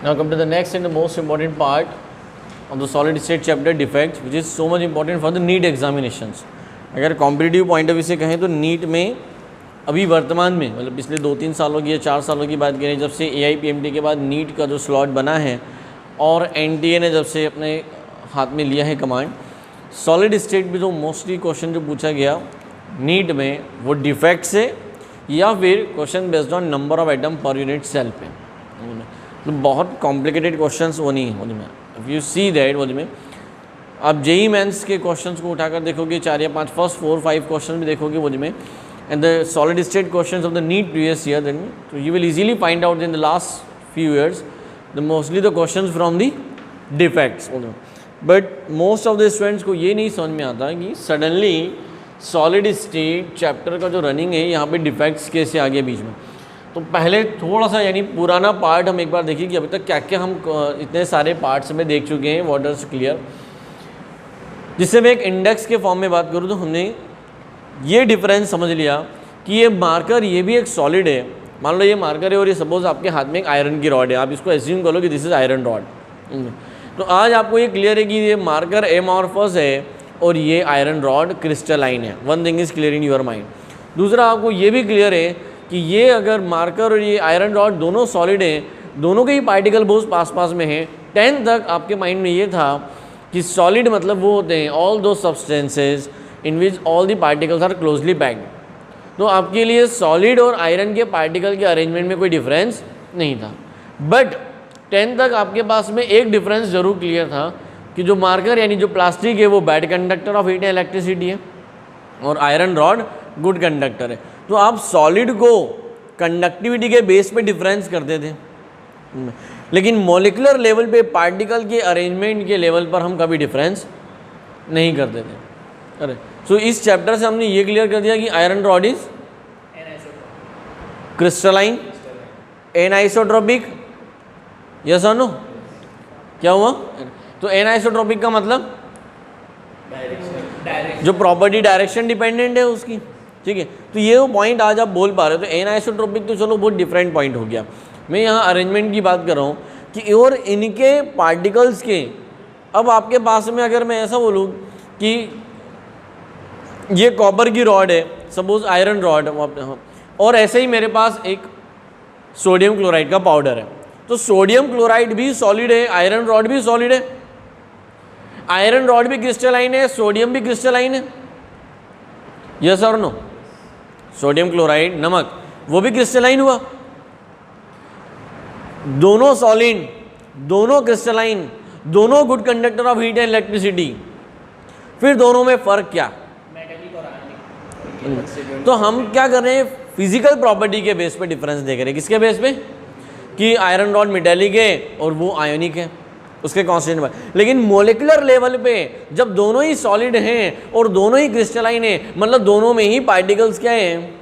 Now come to the next and the most important part of the solid state chapter, defects, which is so much important for the NEET examinations. अगर competitive point of view से कहें तो NEET में अभी वर्तमान में मतलब पिछले 2-3 सालों की या 4 सालों की बात करें, जब से AIPMT के बाद नीट का जो स्लॉट बना है और NTA ने जब से अपने हाथ में लिया है कमांड, सॉलिड स्टेट में जो मोस्टली क्वेश्चन जो पूछा गया नीट में वो डिफेक्ट से या फिर question based on number of atom per unit cell पे, तो बहुत कॉम्प्लिकेटेड क्वेश्चंस वो नहीं है उसमें. इफ़ यू सी दैट उसमें आप JEE मेंस के क्वेश्चंस को उठाकर देखोगे, 4 या 5 फर्स्ट 4-5 क्वेश्चन भी देखोगे वो में, and the solid state questions of the NEET previous year, then तो you will easily find out in the last few years the mostly the questions from the defects. But most of the students को ये नहीं समझ में आता कि suddenly solid state chapter का जो रनिंग है यहाँ पे डिफेक्ट्स कैसे आ गए बीच में. तो पहले थोड़ा सा यानी पुराना पार्ट हम एक बार देखिए कि अभी तक क्या क्या हम इतने सारे पार्ट्स में देख चुके हैं वाटर्स क्लियर. जिससे मैं एक इंडेक्स के फॉर्म में बात करूँ तो हमने ये डिफरेंस समझ लिया कि ये मार्कर ये भी एक सॉलिड है. मान लो ये मार्कर है और ये सपोज आपके हाथ में एक आयरन की रॉड है, आप इसको एज्यूम कर लो कि दिस इज़ आयरन रॉड. तो आज आपको ये क्लियर है कि ये मार्कर एमॉर्फस है और ये आयरन रॉड क्रिस्टलाइन है. One thing is clear in your mind. दूसरा आपको ये भी क्लियर है कि ये अगर मार्कर और ये आयरन रॉड दोनों सॉलिड हैं, दोनों के ही पार्टिकल बहुत पास पास में हैं. 10 तक आपके माइंड में ये था कि सॉलिड मतलब वो होते हैं all those substances in which all the particles are closely packed. तो आपके लिए सॉलिड और आयरन के पार्टिकल के अरेंजमेंट में कोई डिफरेंस नहीं था. बट 10 तक आपके पास में एक डिफरेंस ज़रूर क्लियर था कि जो मार्कर यानी जो प्लास्टिक है वो bad conductor of heat and electricity है और आयरन रॉड गुड कंडक्टर है. तो आप सॉलिड को कंडक्टिविटी के बेस पे डिफरेंस करते थे, लेकिन मॉलिक्यूलर लेवल पे पार्टिकल के अरेंजमेंट के लेवल पर हम कभी डिफरेंस नहीं करते थे. अरे सो इस चैप्टर से हमने ये क्लियर कर दिया कि iron rod is crystalline, anisotropic. Yes और नो? क्या हुआ? तो एनआइसोट्रोपिक का मतलब जो प्रॉपर्टी डायरेक्शन डिपेंडेंट है उसकी. ठीक है, तो ये वो पॉइंट आज आप बोल पा रहे हो. तो एनआइसोट्रोपिक तो चलो बहुत डिफरेंट पॉइंट हो गया. मैं यहाँ अरेंजमेंट की बात कर रहा हूँ कि और इनके पार्टिकल्स के, अब आपके पास में अगर मैं ऐसा बोलूँ कि ये कॉपर की रॉड है सपोज आयरन रॉड, और ऐसे ही मेरे पास एक सोडियम क्लोराइड का पाउडर है, तो सोडियम क्लोराइड भी सॉलिड है, आयरन रॉड भी सॉलिड है, आयरन रॉड भी क्रिस्टलाइन है, सोडियम भी क्रिस्टलाइन है. यस और नो? सोडियम क्लोराइड नमक वो भी क्रिस्टलाइन हुआ. दोनों सॉलिड, दोनों क्रिस्टलाइन, दोनों good conductor of heat and electricity. फिर दोनों में फर्क क्या? तो हम क्या कर रहे हैं, फिजिकल प्रॉपर्टी के बेस पे डिफरेंस देख रहे हैं. किसके बेस पे? कि आयरन रॉड मेटेलिक है और वो आयोनिक है उसके कांस्टेंट पर. लेकिन मोलिकुलर लेवल पे जब दोनों ही सॉलिड हैं और दोनों ही क्रिस्टलाइन है, मतलब दोनों में ही पार्टिकल्स क्या हैं,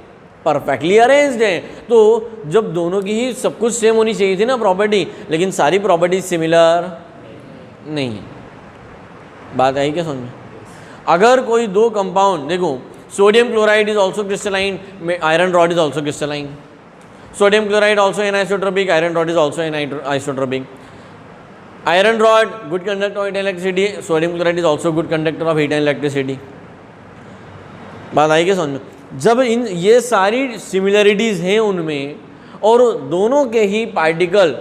परफेक्टली अरेंज्ड हैं. तो जब दोनों की ही सब कुछ सेम होनी चाहिए थी ना प्रॉपर्टी, लेकिन सारी प्रॉपर्टी सिमिलर नहीं है. बात आई क्या समझ में? अगर कोई दो कंपाउंड देखो, sodium chloride is also crystalline, iron rod is also crystalline. Sodium chloride also anisotropic, iron rod is also anisotropic. Iron rod good conductor of heat and electricity, sodium chloride is also good conductor of heat and electricity. बात आई क्या समझ में? जब इन ये सारी similarities हैं उनमें और दोनों के ही पार्टिकल,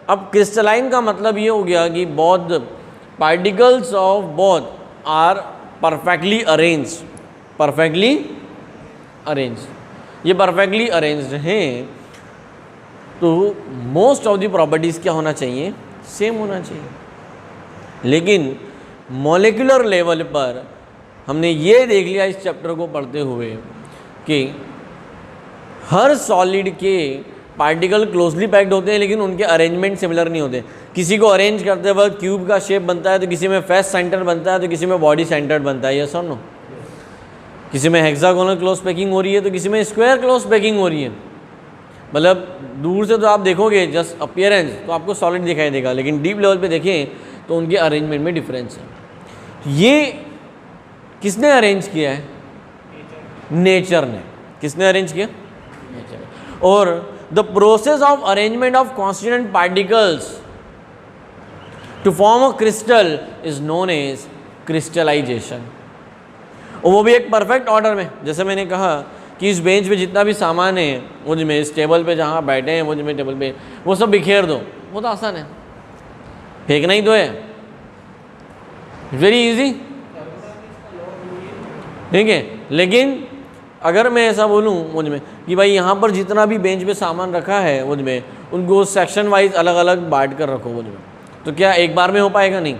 अब क्रिस्टलाइन का मतलब ये हो गया कि both particles of both are perfectly arranged. Perfectly arranged, ये परफेक्टली अरेंज्ड हैं, तो मोस्ट ऑफ द प्रॉपर्टीज़ क्या होना चाहिए, सेम होना चाहिए. लेकिन मॉलिक्यूलर लेवल पर हमने ये देख लिया इस चैप्टर को पढ़ते हुए कि हर सॉलिड के पार्टिकल क्लोजली पैक्ड होते हैं, लेकिन उनके अरेंजमेंट सिमिलर नहीं होते. किसी को अरेंज करते वक्त क्यूब का शेप बनता है, तो किसी में फेस सेंटर बनता है, तो किसी में बॉडी सेंटर्ड बनता है. यस और नो? किसी में हेक्सागोनल क्लोज पैकिंग हो रही है, तो किसी में स्क्वायर क्लोज पैकिंग हो रही है. मतलब दूर से तो आप देखोगे जस्ट अपीयरेंस तो आपको सॉलिड दिखाई देगा, लेकिन डीप लेवल पे देखें तो उनके अरेंजमेंट में डिफरेंस है. ये किसने अरेंज किया है? नेचर ने. किसने अरेंज किया? नेचर. और the process of arrangement of constituent particles to form a crystal is known as crystallization, और वो भी एक परफेक्ट ऑर्डर में। जैसे मैंने कहा कि इस बेंच पे जितना भी सामान है मुझ में, इस टेबल पे जहाँ बैठे हैं मुझ में टेबल पे, वो सब बिखेर दो, वो तो आसान है, फेंकना ही तो है, वेरी इजी, ठीक है। लेकिन अगर मैं ऐसा बोलूँ मुझ में कि भाई यहाँ पर जितना भी बेंच पे सामान रखा है मुझ में, उनको सेक्शन वाइज अलग अलग बांट कर रखो मुझ में, तो क्या एक बार में हो पाएगा? नहीं,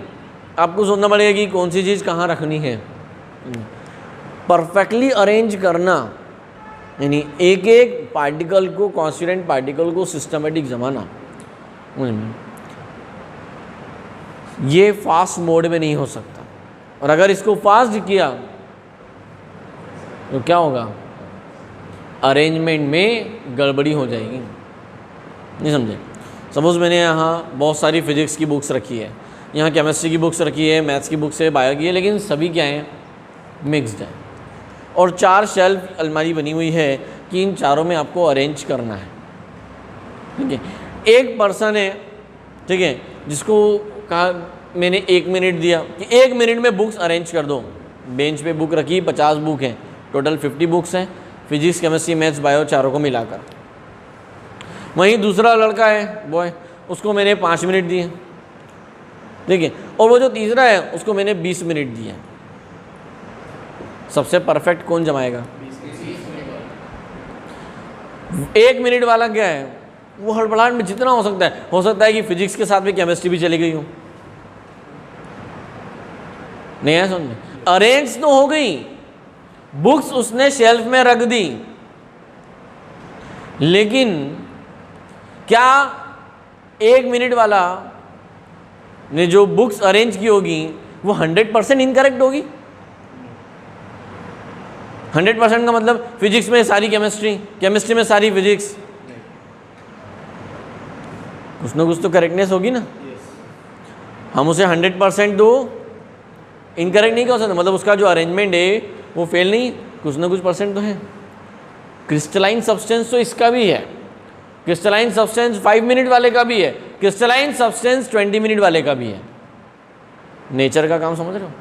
आपको सोचना पड़ेगा कि कौन सी चीज़ कहाँ रखनी है। परफेक्टली अरेंज करना यानी एक एक पार्टिकल को, कॉन्स्टिट्यूएंट पार्टिकल को सिस्टमेटिक जमाना, ये फास्ट मोड में नहीं हो सकता। और अगर इसको फास्ट किया तो क्या होगा? अरेंजमेंट में गड़बड़ी हो जाएगी। नहीं समझे? सपोज मैंने यहाँ बहुत सारी फिजिक्स की बुक्स रखी है, यहाँ केमिस्ट्री की बुक्स रखी है, मैथ्स की बुक्स है, बायो की है, लेकिन सभी क्या हैं? मिक्स्ड है। और 4 शेल्फ अलमारी बनी हुई है कि इन चारों में आपको अरेंज करना है, ठीक है। एक पर्सन है, ठीक है, जिसको कहा मैंने 1 मिनट दिया कि 1 मिनट में बुक्स अरेंज कर दो। बेंच पे बुक रखी, 50 बुक हैं, टोटल 50 बुक्स हैं, फिजिक्स, केमिस्ट्री, मैथ्स, बायो चारों को मिलाकर। वहीं दूसरा लड़का है, बॉय, उसको मैंने 5 मिनट दिए, ठीक है। और वो जो तीसरा है उसको मैंने 20 मिनट दिए। सबसे परफेक्ट कौन जमाएगा? 1 मिनट वाला क्या है? वो हड़बड़ाहट में जितना हो सकता है कि फिजिक्स के साथ भी केमिस्ट्री भी चली गई हो। नहीं है समझ? अरेंज तो हो गई, बुक्स उसने शेल्फ में रख दी, लेकिन क्या 1 मिनट वाला ने जो बुक्स अरेंज की होगी वो 100% इनकरेक्ट होगी? 100% का मतलब फिजिक्स में सारी केमिस्ट्री, केमिस्ट्री में सारी फिजिक्स, कुछ ना कुछ तो करेक्टनेस होगी ना। हम उसे 100% तो इनकरेक्ट नहीं कर सकते, मतलब उसका जो अरेंजमेंट है वो फेल नहीं, कुछ ना कुछ परसेंट तो है। क्रिस्टलाइन सब्सटेंस तो इसका भी है, क्रिस्टलाइन सब्सटेंस 5 मिनट वाले का भी है, क्रिस्टलाइन सब्सटेंस 20 मिनट वाले का भी है। नेचर का काम समझ रहे हो?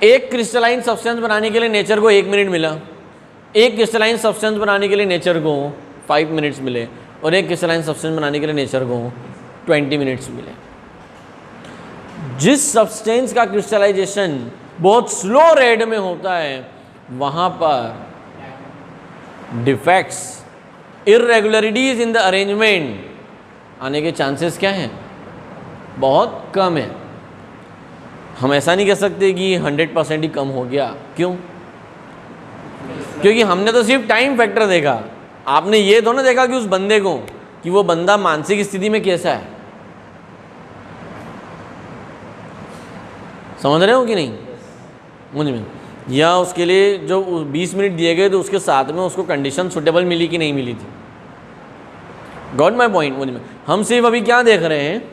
एक क्रिस्टलाइन सब्सटेंस बनाने के लिए नेचर को 1 मिनट मिला, एक क्रिस्टलाइन सब्सटेंस बनाने के लिए नेचर को 5 मिनट्स मिले, और एक क्रिस्टलाइन सब्सटेंस बनाने के लिए नेचर को 20 मिनट्स मिले। जिस सब्सटेंस का क्रिस्टलाइजेशन बहुत स्लो रेट में होता है, वहाँ पर डिफेक्ट्स, इर्रेगुलरिटीज इन द अरेंजमेंट आने के चांसेस क्या हैं? बहुत कम है। हम ऐसा नहीं कह सकते कि 100% ही कम हो गया। क्यों? क्योंकि हमने तो सिर्फ टाइम फैक्टर देखा, आपने ये तो ना देखा कि उस बंदे को, कि वो बंदा मानसिक स्थिति में कैसा है। समझ रहे हो कि नहीं मुझ में? या उसके लिए जो 20 मिनट दिए गए तो उसके साथ में उसको कंडीशन सुटेबल मिली कि नहीं मिली थी। Got my point? मुझ में हम सिर्फ अभी क्या देख रहे हैं?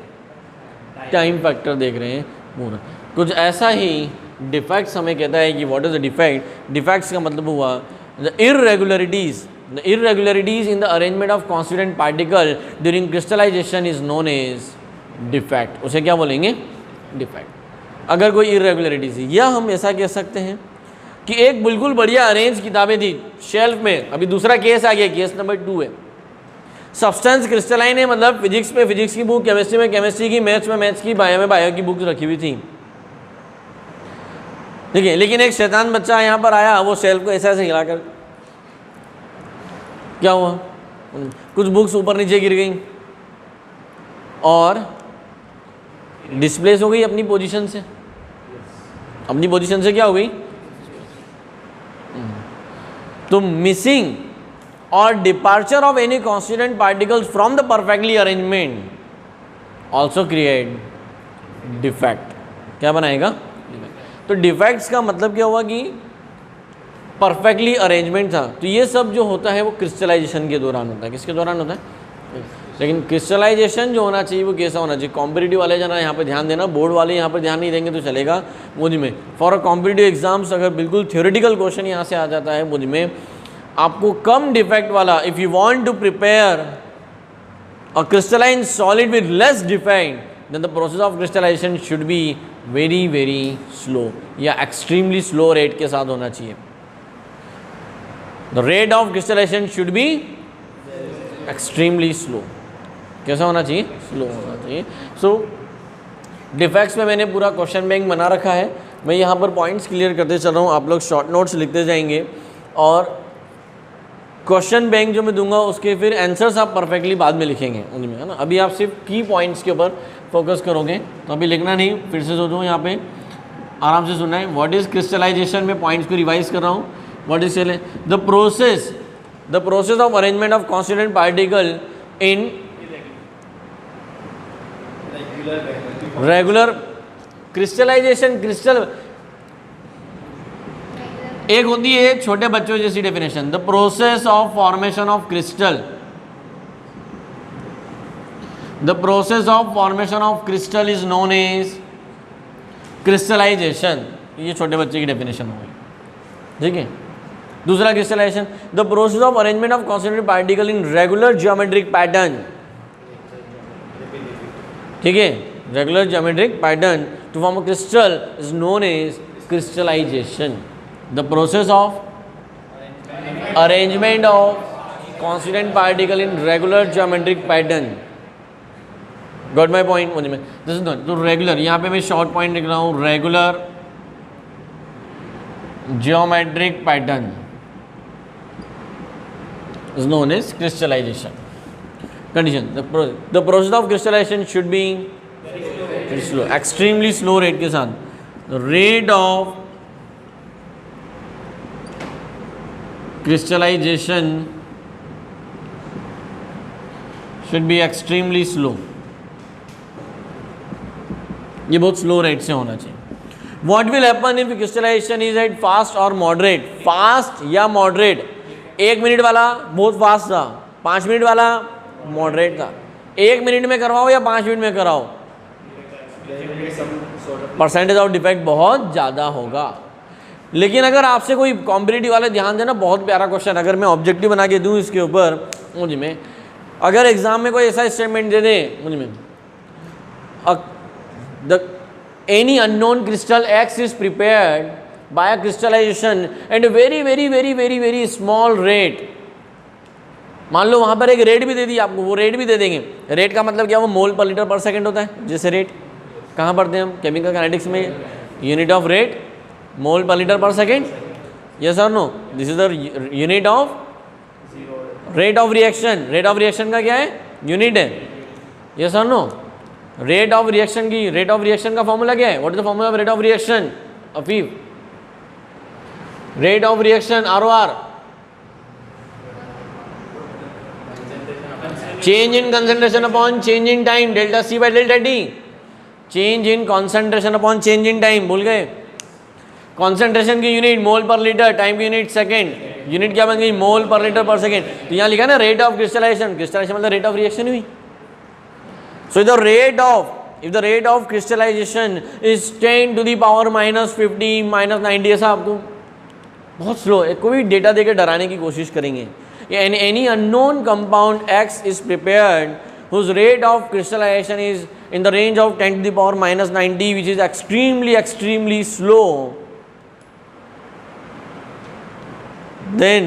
टाइम फैक्टर देख रहे हैं पूरा। कुछ ऐसा ही डिफेक्ट्स हमें कहता है कि what is the defect. Defects का मतलब हुआ the irregularities in the arrangement of constituent particle during crystallization is known as defect. उसे क्या बोलेंगे? डिफेक्ट। अगर कोई इर्रेगुलरिटीज है, या हम ऐसा कह सकते हैं कि एक बिल्कुल बढ़िया अरेंज किताबें थी शेल्फ में, अभी दूसरा केस आ गया, केस नंबर 2 है। सब्सटेंस क्रिस्टलाइन है, मतलब फिजिक्स में फिजिक्स की बुक, केमिस्ट्री में केमिस्ट्री की, मैथ्स में मैथ्स की, बायो में बायो की बुक रखी हुई थी, ठीक है। लेकिन एक शैतान बच्चा यहाँ पर आया, वो शेल्फ को ऐसा ऐसे हिलाकर, क्या हुआ? कुछ बुक्स ऊपर नीचे गिर गई और डिस्प्लेस हो गई अपनी पोजीशन से। अपनी पोजीशन से क्या हो गई? तो मिसिंग और departure of any constituent particles from the perfectly arrangement also create defect. क्या बनाएगा? तो डिफेक्ट्स का मतलब क्या हुआ कि परफेक्टली अरेंजमेंट था। तो ये सब जो होता है वो क्रिस्टलाइजेशन के दौरान होता है। किसके दौरान होता है? लेकिन क्रिस्टलाइजेशन जो होना चाहिए वो कैसा होना चाहिए? कॉम्पिटिटिव वाले जना यहाँ पे ध्यान देना, बोर्ड वाले यहाँ पर ध्यान नहीं देंगे तो चलेगा। मुझ में फॉर अ कॉम्पिटिटिव एग्जाम्स अगर बिल्कुल थ्योरेटिकल क्वेश्चन यहाँ से आ जाता है, मुझ में आपको कम डिफेक्ट वाला, if you want to prepare a crystalline solid with less defect, then the process of crystallization should be very very slow या extremely slow rate के साथ होना चाहिए. The rate of crystallization should be extremely slow. कैसा होना चाहिए? Slow होना चाहिए. सो डिफेक्ट्स में मैंने पूरा क्वेश्चन बैंक बना रखा है. मैं यहाँ पर पॉइंट्स क्लियर करते चल रहा हूँ, आप लोग शॉर्ट नोट्स लिखते जाएंगे और क्वेश्चन बैंक जो मैं दूंगा उसके फिर आंसर्स आप परफेक्टली बाद में लिखेंगे उनमें, है ना. अभी आप सिर्फ की पॉइंट्स के ऊपर फोकस करोगे तो अभी लिखना नहीं. फिर से सोचो, यहाँ पे आराम से सुनना है. व्हाट इज़ क्रिस्टलाइजेशन में पॉइंट्स को रिवाइज कर रहा हूँ. What is the process of arrangement of constituent particle in regular crystallization. Crystal एक होती है छोटे बच्चों जैसी definition, the process of formation of crystal. The process of formation of crystal is known as crystallization. ये छोटे बच्चे की डेफिनेशन हो गई, ठीक है. दूसरा crystallization, the process of arrangement of constituent particle in regular geometric pattern. ठीक है, regular geometric pattern to form a crystal is known as crystallization. The process of arrangement of constituent particle in regular geometric pattern. Got my point? मुझे में this is not तो regular, यहाँ पे मैं short point लिख रहा हूँ, regular geometric pattern is known as crystallization. Condition, the process of crystallization should be very slow, extremely slow rate के साथ. The rate of crystallization should be extremely slow. ये बहुत स्लो रेट से होना चाहिए. What will happen if crystallization is at fast or moderate? Fast या moderate. 1 minute वाला बहुत फास्ट था, 5 मिनट वाला मॉडरेट था. 1 मिनट में करवाओ या 5 मिनट में कराओ, परसेंटेज ऑफ डिफेक्ट बहुत ज़्यादा होगा. लेकिन अगर आपसे कोई कॉम्पिटिटिव वाले, ध्यान देना, बहुत प्यारा क्वेश्चन, अगर मैं ऑब्जेक्टिव बना के दूं इसके ऊपर मुझ में, अगर एग्जाम में कोई ऐसा स्टेटमेंट दे दे मुझ में, the any unknown crystal X is prepared by a crystallization and very very very very very small rate. मान लो वहाँ पर एक रेट भी दे दी आपको, वो रेट भी दे देंगे. रेट का मतलब क्या, वो मोल पर लीटर पर सेकेंड होता है. जैसे रेट कहाँ पढ़ते हैं हम केमिकल काइनेटिक्स में, unit of rate mole per litre per second. Yes और no, this is the unit of rate of reaction. Rate of reaction का क्या है, यूनिट है. यस और नो, रेट ऑफ रिएक्शन की, रेट ऑफ रिएक्शन का formula क्या है, what is the formula of rate of reaction, Afif. Rate of reaction ROR, change in concentration upon change in time, delta C by delta D. Change in concentration upon change in time, भूल गए. Concentration की unit mole per litre, time की unit second. Unit क्या बन गई, मोल per litre per second. तो यहाँ लिखा ना रेट ऑफ क्रिस्टलाइजेशन, क्रिस्टलाइजेशन मतलब रेट ऑफ रिएक्शन हुई. So the rate of, if the rate of crystallization is 10 to the power -50 -90, ऐसा आपको बहुत स्लो है. कोई डेटा देकर डराने की कोशिश करेंगे. Any unknown compound X is prepared whose rate of crystallization is in the range of 10 to the power -90, which is extremely slow, then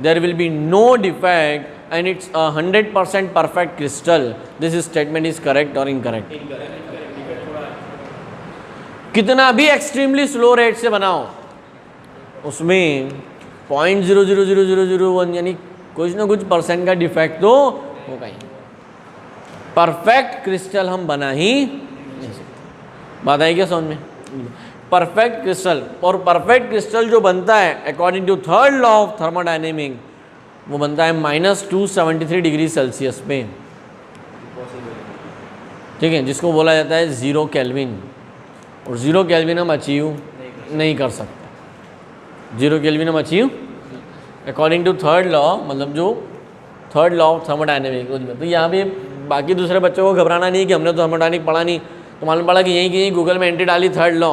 there will be no defect and it's a 100% perfect crystal. This statement is correct or incorrect? कितना भी extremely slow rate से बनाओ, उसमें 0.00001 यानी कुछ ना कुछ percent का डिफेक्ट तो होगा ही. परफेक्ट क्रिस्टल हम बना ही नहीं सकते. बात आई क्या समझ में? परफेक्ट क्रिस्टल, और परफेक्ट क्रिस्टल जो बनता है according to third law of thermodynamic, वो बनता है -273 डिग्री सेल्सियस पे. ठीक है, जिसको बोला जाता है 0 केल्विन. और 0 केल्विन हम अचीव नहीं कर सकते. 0 केल्विन हम achieve according to third law, मतलब जो थर्ड लॉ ऑफ थर्मोडायनेमिक. तो यहाँ पे बाकी दूसरे बच्चों को घबराना नहीं कि हमने तो थर्मोडायनेमिक पढ़ा नहीं, तो मालूम पड़ा कि यहीं गूगल में एंट्री डाली थर्ड लॉ,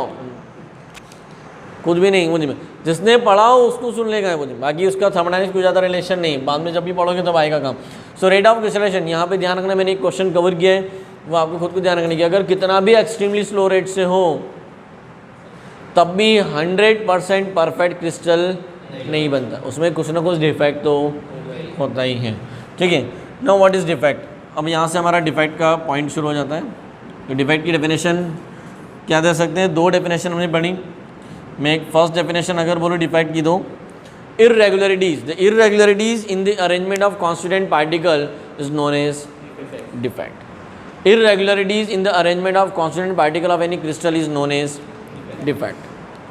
कुछ भी नहीं. मुझे में जिसने पढ़ा हो उसको सुन लेगा मुझे, बाकी उसका थर्मोडायनेमिक्स कोई ज़्यादा रिलेशन नहीं. बाद में जब भी पढ़ोगे तब आएगा काम. सो रेट ऑफ क्रिस्टलाइजेशन, यहाँ पे ध्यान रखना, मैंने एक क्वेश्चन कवर किया है वो आपको खुद को ध्यान रखने की, अगर कितना भी एक्सट्रीमली स्लो रेट से हो तब भी 100% परफेक्ट क्रिस्टल नहीं बनता, उसमें कुछ ना कुछ डिफेक्ट तो होता ही है। ठीक है, नो व्हाट इज़ डिफेक्ट। अब यहाँ से हमारा डिफेक्ट का पॉइंट शुरू हो जाता है। तो डिफेक्ट की डेफिनेशन क्या दे सकते हैं, 2 डेफिनेशन हमने पढ़ी। मैं एक फर्स्ट डेफिनेशन अगर बोलूँ डिफेक्ट की, दो irregularities, the irregularities in the arrangement of constituent particle is known as defect. Irregularities in the arrangement of constituent particle of any crystal is known as defect.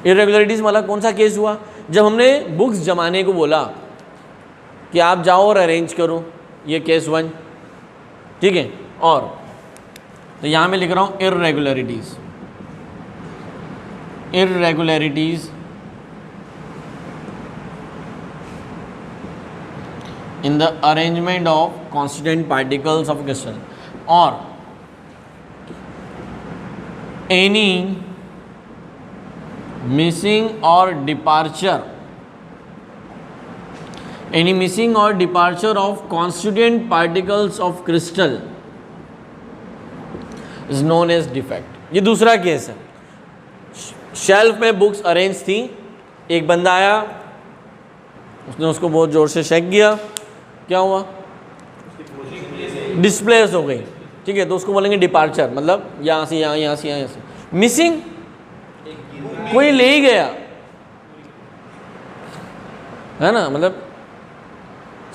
Irregularities मतलब कौन सा case हुआ, जब हमने बुक्स जमाने को बोला कि आप जाओ और अरेंज करो, ये केस 1। ठीक है, और तो यहाँ मैं लिख रहा हूँ irregularities in the arrangement of constituent particles of crystal or any missing or departure of constituent particles of crystal is known as defect। ये दूसरा केस है। शेल्फ में बुक्स अरेंज थी, एक बंदा आया, उसने उसको बहुत ज़ोर से शेक किया, क्या हुआ, डिस्प्लेस हो गई। ठीक है, तो उसको बोलेंगे डिपार्चर, मतलब यहाँ से यहाँ, यहाँ से यहाँ, यहाँ से। मिसिंग, कोई ले ही गया, है ना, मतलब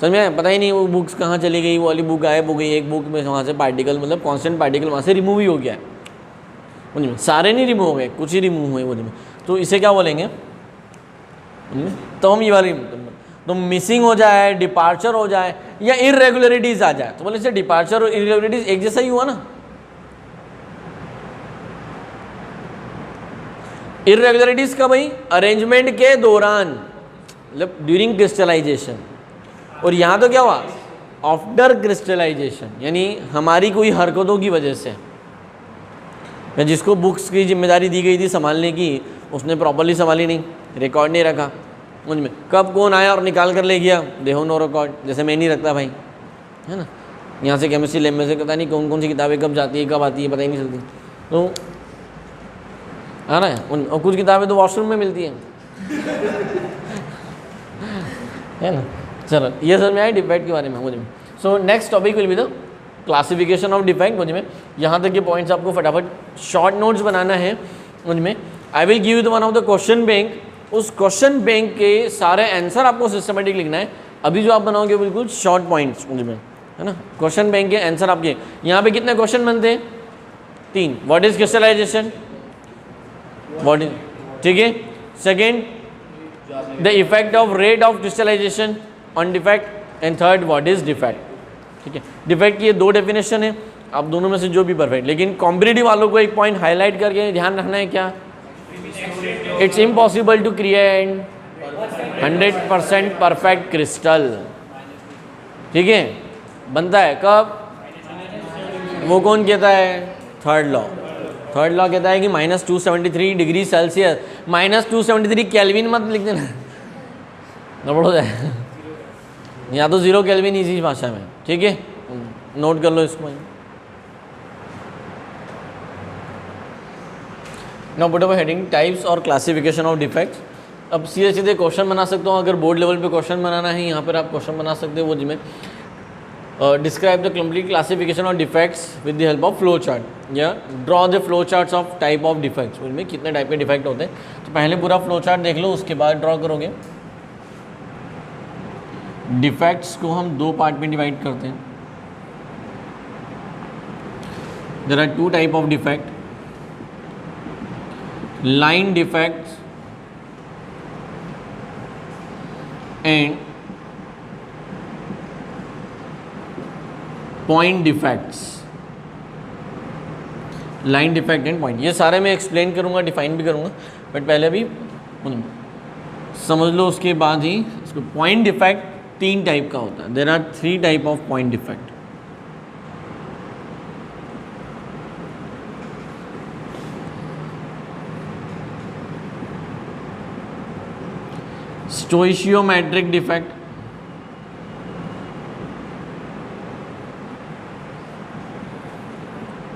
समझ में आया, पता ही नहीं वो बुक्स कहाँ चली गई, वो वाली बुक गायब हो गई, एक बुक में वहाँ से पार्टिकल, मतलब कांस्टेंट पार्टिकल वहाँ से रिमूव ही हो गया है। सारे नहीं रिमूव हो गए, कुछ ही रिमूव हुए वो, तो इसे क्या बोलेंगे, तो हम ये वाली, तो मिसिंग हो जाए, डिपार्चर हो जाए या इरेगुलरिटीज आ जाए, तो बोले इसे डिपार्चर और इरेगुलरिटीज एक जैसा ही हुआ ना। इरेगुलरिटीज का भाई अरेंजमेंट के दौरान, मतलब ड्यूरिंग क्रिस्टलाइजेशन, और यहाँ तो क्या हुआ, आफ्टर क्रिस्टलाइजेशन, यानी हमारी कोई हरकतों की वजह से, या जिसको बुक्स की जिम्मेदारी दी गई थी संभालने की, उसने प्रॉपरली संभाली नहीं, रिकॉर्ड नहीं रखा, मुझ में कब कौन आया और निकाल कर ले गया, देखो नो रिकॉर्ड, जैसे मैं नहीं रखता भाई, है ना। यहाँ से केमिस्ट्री लैब में से पता नहीं कौन कौन सी किताबें कब जाती है कब आती है, पता ही नहीं चलती, तो है ना। और कुछ किताबें तो वॉशरूम में मिलती हैं, है ना। चलो ये समझ में आया डिफेक्ट के बारे में मुझे में। So next topic will be the classification of defect. मुझ में यहाँ तक के पॉइंट्स आपको फटाफट शॉर्ट नोट्स बनाना है। मुझ में I will give you the one of the question bank, उस क्वेश्चन बैंक के सारे आंसर आपको सिस्टमेटिक लिखना है। अभी जो आप बनाओगे बिल्कुल शॉर्ट पॉइंट्स मुझ में, है ना। क्वेश्चन बैंक के आंसर आपके, यहाँ पे कितने क्वेश्चन बनते हैं, 3। What is crystallization, what is, ठीक है। Second, the effect of rate of crystallization on defect, and third, what is defect. ठीक है, डिफेक्ट की ये 2 डेफिनेशन है, आप दोनों में से जो भी परफेक्ट। लेकिन कॉम्पिटिटिव वालों को एक पॉइंट हाईलाइट करके ध्यान रखना है, क्या, it's impossible to create 100% perfect crystal. ठीक है, बनता है कब, वो कौन कहता है, थर्ड लॉ। थर्ड लॉ कहता है कि -273 डिग्री सेल्सियस, -273 केल्विन मत लिख देना, गड़बड़ हो जाए, या तो 0 केल्विन इसी भाषा में। ठीक है, नोट कर लो इसको। Now put up heading types और क्लासिफिकेशन ऑफ डिफेक्ट्स। अब सीधे सीधे क्वेश्चन बना सकता हूँ, अगर बोर्ड लेवल पे क्वेश्चन बनाना है यहाँ पर आप क्वेश्चन बना सकते हो। वो जिसमें describe the complete classification of defects with the help of flow chart, या draw the flow charts of type of defects. उनमें कितने टाइप के डिफेक्ट होते हैं, तो पहले पूरा फ्लो चार्ट देख लो, उसके बाद ड्रॉ करोगे। डिफेक्ट्स को हम 2 पार्ट में डिवाइड करते हैं। There are 2 type of defect, line defects and point defects. Line defect and point, ये सारे मैं एक्सप्लेन करूंगा, डिफाइन भी करूंगा, बट पहले भी समझ लो, उसके बाद ही इसको। पॉइंट डिफेक्ट 3 टाइप का होता है, there are 3 type of point defect. Stoichiometric defect,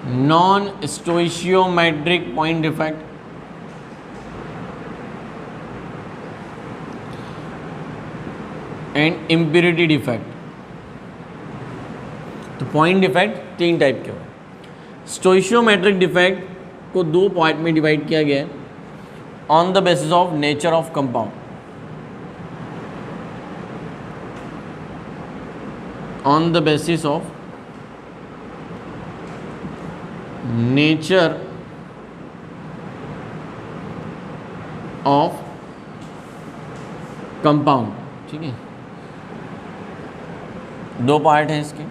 non stoichiometric point defect, and impurity defect. तो पॉइंट डिफेक्ट तीन टाइप के हुए। स्टोइशियोमेट्रिक डिफेक्ट को दो पार्ट में डिवाइड किया गया है, on the basis of nature of compound, on the basis of nature of compound. ठीक है, दो पार्ट हैं इसके।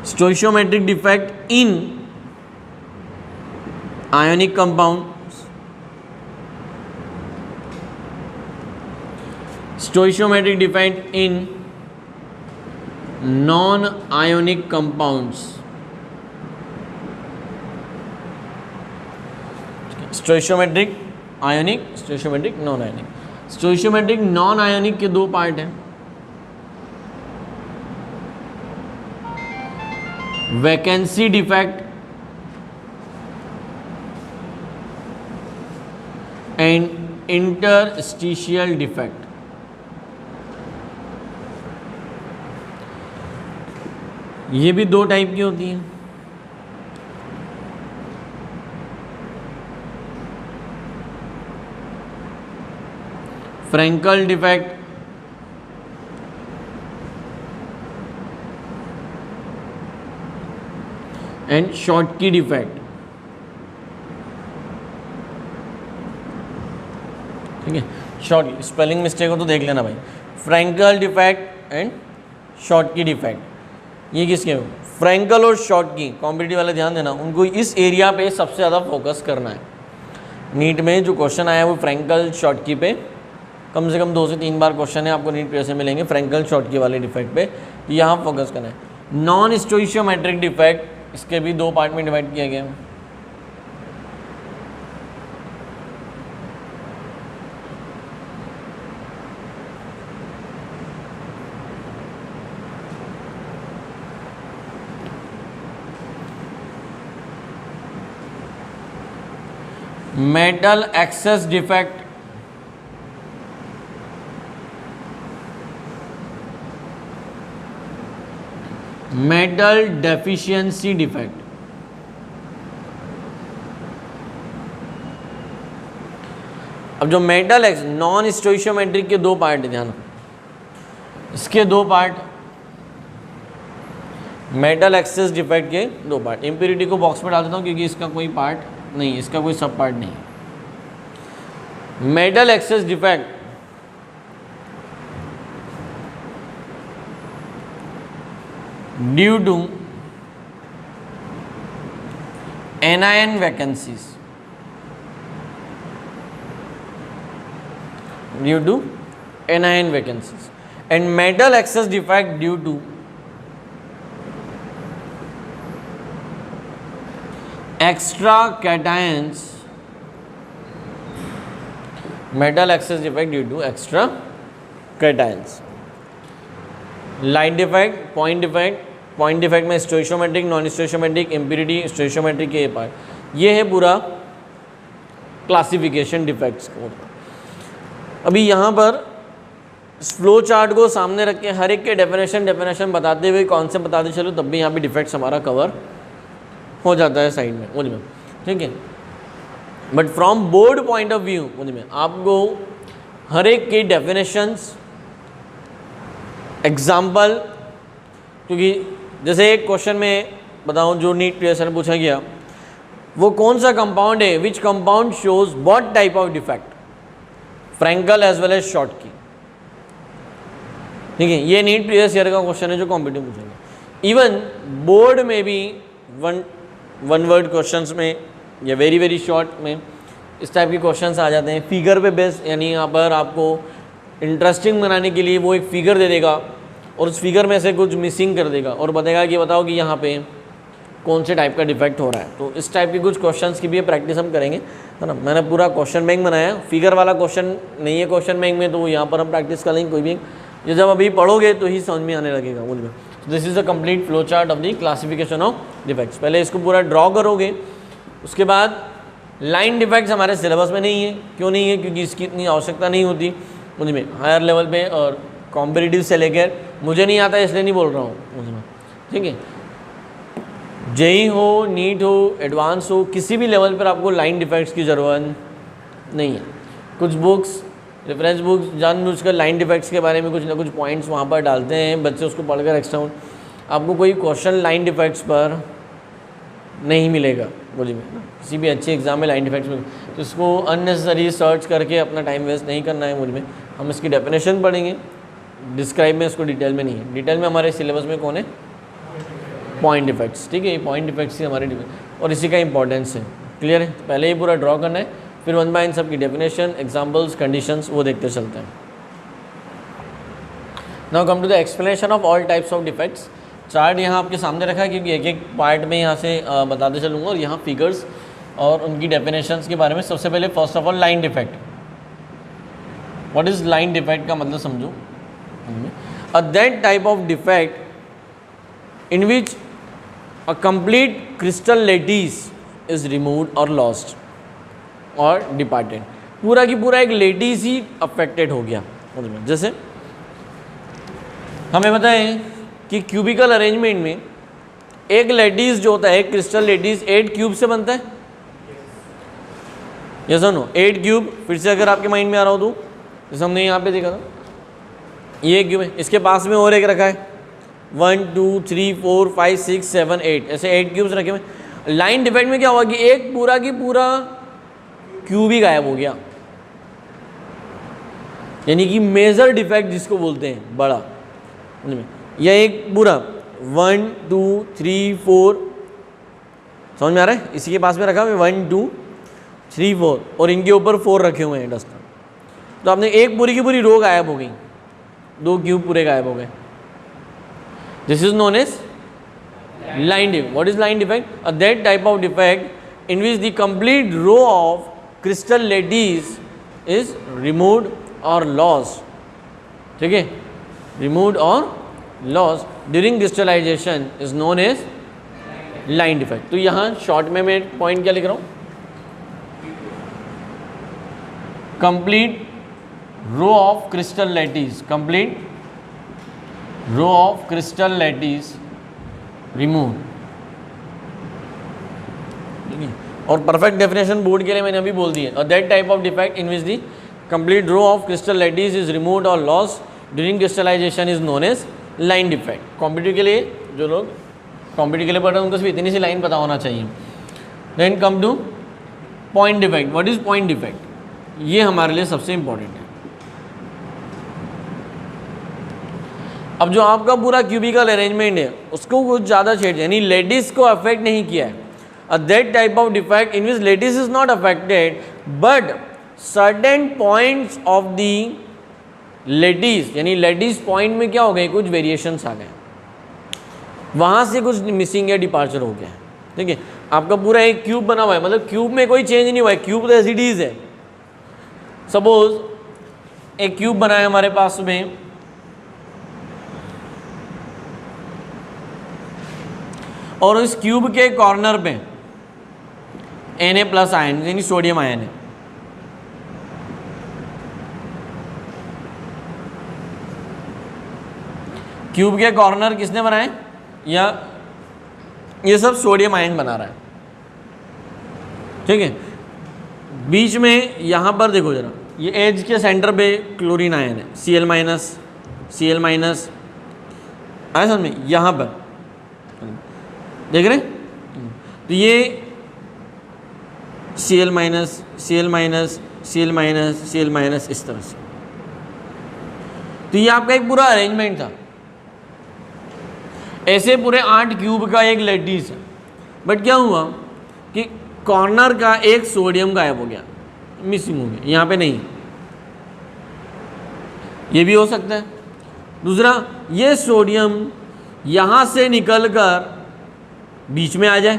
Stoichiometric defect in ionic compound, stoichiometric defect in non ionic compounds. Stoichiometric ionic, stoichiometric non ionic. Stoichiometric non ionic के दो part हैं, vacancy defect and interstitial defect. ये भी दो टाइप की होती हैं। Frenkel defect and Schottky defect. ठीक है, शॉर्ट स्पेलिंग मिस्टेक हो तो देख लेना भाई। Frenkel defect and Schottky defect, ये किसके? फ्रैंकल और शॉर्टकी कॉम्पिटिटिव वाले ध्यान देना, उनको इस एरिया पे सबसे ज़्यादा फोकस करना है। नीट में जो क्वेश्चन आया वो फ्रैंकल शॉर्टकी पे कम से कम 2 से 3 बार क्वेश्चन है आपको नीट पे से मिलेंगे, फ्रैंकल शॉर्टकी वाले डिफेक्ट पे, तो यहाँ फोकस करना है। नॉन स्टोइशियोमेट्रिक डिफेक्ट, इसके भी दो पार्ट में डिवाइड किया गया। Metal excess defect, metal deficiency defect. अब जो मेटल एक्स नॉन स्टोइशियोमेट्रिक के दो पार्ट ध्यान रखो, इसके दो पार्ट, मेटल एक्सेस डिफेक्ट के दो पार्ट। इम्प्योरिटी को बॉक्स में डाल देता हूँ क्योंकि इसका कोई पार्ट नहीं, इसका कोई सब पार्ट नहीं। Metal excess defect due to anion vacancies, due to anion vacancies, and metal excess defect due to extra cations, metal excess defect due to extra cations। Light defect, point defect, point defect में स्टोइशियोमेट्रिक, non स्टोइशियोमेट्रिक, impurity, स्टोइशियोमेट्रिक के ये part. ये है पूरा classification defects को। अभी यहाँ पर फ्लो चार्ट को सामने रख के हर एक के डेफिनेशन बताते हुए कॉन्सेप्ट बताते चलो, तब भी यहाँ पे डिफेक्ट्स हमारा कवर हो जाता है साइड में, मुझ में। ठीक है, but from board point of view मुझ में आपको हर एक के डेफिनेशंस, एग्जाम्पल, क्योंकि जैसे एक क्वेश्चन में बताऊं जो नीट प्रीवियस में पूछा गया, वो कौन सा कंपाउंड है, which compound shows what type of defect, Frenkel as well as Schottky. ठीक है, ये नीट प्रीवियस ईयर का क्वेश्चन है जो कॉम्पिटिटिव पूछेंगे। इवन बोर्ड में भी वन वर्ड क्वेश्चंस में या वेरी शॉर्ट में इस टाइप के क्वेश्चंस आ जाते हैं। फिगर पे बेस्ड, यानी यहाँ पर आपको इंटरेस्टिंग बनाने के लिए वो एक फिगर दे देगा और उस फिगर में से कुछ मिसिंग कर देगा और बताएगा कि बताओ कि यहाँ पे कौन से टाइप का डिफेक्ट हो रहा है। तो इस टाइप के कुछ क्वेश्चंस की भी प्रैक्टिस हम करेंगे, है ना। मैंने पूरा क्वेश्चन बैंक बनाया, फिगर वाला क्वेश्चन नहीं है क्वेश्चन बैंक में, तो यहाँ पर हम प्रैक्टिस कर लेंगे कोई भी। ये जब अभी पढ़ोगे तो ही समझ में आने लगेगा मुझ में। This is the complete flow chart of the classification of defects. पहले इसको पूरा ड्रॉ करोगे, उसके बाद लाइन डिफेक्ट्स हमारे सिलेबस में नहीं है। क्यों नहीं है? क्योंकि इसकी इतनी आवश्यकता नहीं होती उसमें। हायर लेवल पे और कॉम्पिटिटिव से लेकर मुझे नहीं आता इसलिए नहीं बोल रहा हूँ उसमें, ठीक है। जेई हो, नीट हो, एडवांस हो, किसी भी लेवल पर आपको लाइन डिफेक्ट्स की ज़रूरत नहीं है। कुछ बुक्स, रेफरेंस बुक्स जानबूझकर लाइन डिफेक्ट्स के बारे में कुछ ना कुछ पॉइंट्स वहाँ पर डालते हैं, बच्चे उसको पढ़कर एक्स्ट्रा। आपको कोई क्वेश्चन लाइन डिफेक्ट्स पर नहीं मिलेगा बोली में, किसी भी अच्छे एग्जाम में लाइन डिफेक्ट्स में। तो इसको अननेसेसरी सर्च करके अपना टाइम वेस्ट नहीं करना है बोली में। हम इसकी डेफिनेशन पढ़ेंगे, डिस्क्राइब में इसको डिटेल में नहीं है। डिटेल में हमारे सिलेबस में कौन है? पॉइंट डिफेक्ट्स, ठीक है। ये पॉइंट डिफेक्ट्स ही हमारे और इसी का इंपॉर्टेंस है। क्लियर है? पहले ही पूरा ड्रॉ करना है, फिर वन बाय इन सब की डेफिनेशन, एग्जाम्पल्स, कंडीशंस वो देखते चलते हैं। Now come to the explanation of all types of defects. Chart यहाँ आपके सामने रखा है क्योंकि एक एक पार्ट में यहाँ से बताते चलूँगा और यहाँ फिगर्स और उनकी डेफिनेशंस के बारे में। सबसे पहले first of all line defect. What is line defect का मतलब समझो। अ that type of defect in which a complete crystal lattice is removed और लॉस्ट और डिपार्टेड। पूरा की पूरा एक लेटिस ही अफेक्टेड हो गया। जैसे हमें बताएं कि क्यूबिकल अरेंजमेंट में एक लेटिस जो होता है, एक क्रिस्टल लेटिस 8 क्यूब से बनता है। यस और नो? 8 क्यूब। फिर से अगर आपके माइंड में आ रहा हो तो जैसे हमने यहाँ पे देखा था, ये क्यूब है, इसके पास में और एक रखा है 1 2 3 4 5 6 7 8, ऐसे 8 क्यूब्स रखे हुए। लाइन डिफेक्ट में क्या हुआ कि एक पूरा की पूरा क्यूब ही गायब हो गया, यानी कि मेजर डिफेक्ट जिसको बोलते हैं, बड़ा। यह एक पूरा 1 2 3 4 समझ में आ रहा है? इसी के पास में रखा हुआ 1 2 3 4 और इनके ऊपर 4 रखे हुए हैं डस्टर। तो आपने एक पूरी की पूरी रो गायब हो गई, 2 क्यूब पूरे गायब हो गए। This is known as line defect. What is line defect? Uh that type of defect in which the complete row of crystal lattice is removed और लॉस्ट, ठीक है, रिमूव्ड और loss during crystallization is known as line defect. तो यहाँ short में मैं point क्या लिख रहा हूँ? Complete row of crystal lattice, complete row of crystal lattice remove. और परफेक्ट डेफिनेशन बोर्ड के लिए मैंने अभी बोल दी है। और that type of defect in which the complete row of crystal lattice is removed और loss during crystallization is known as line defect. Competitive के लिए जो लोग कॉम्पिटिटिव के लिए पढ़ रहे हैं उनको सिर्फ इतनी सी लाइन पता होना चाहिए। Then come to point defect. What is point defect? ये हमारे लिए सबसे इंपॉर्टेंट है। अब जो आपका पूरा क्यूबिकल अरेंजमेंट है उसको कुछ ज़्यादा छेड़, यानी लेटिस को अफेक्ट नहीं किया है। Uh that type of defect in which lattice is not affected but certain points of the lattice, यानी लेटिस पॉइंट में क्या हो गए, कुछ वेरिएशंस आ गए, वहाँ से कुछ मिसिंग या डिपार्चर हो गया, ठीक है। आपका पूरा एक क्यूब बना हुआ है, मतलब क्यूब में कोई चेंज नहीं हुआ है, क्यूब तो ऐसी डीज है। सपोज एक क्यूब बना है हमारे पास में, और इस क्यूब के कॉर्नर पे Na+ आयन यानी सोडियम आयन है। क्यूब के कॉर्नर किसने बनाए? या ये सब सोडियम आयन बना रहा है, ठीक है। बीच में यहाँ पर देखो जरा, ये एज के सेंटर पे क्लोरीन आयन है, Cl- आया समझ में? यहाँ पर देख रहे हैं? तो ये Cl-, इस तरह से। तो ये आपका एक पूरा अरेंजमेंट था। ऐसे पूरे 8 क्यूब का एक लेटिस है, बट क्या हुआ कि कॉर्नर का एक सोडियम गायब हो गया, मिसिंग हो गया, यहाँ पे नहीं। ये भी हो सकता है। दूसरा, ये सोडियम यहाँ से निकलकर बीच में आ जाए,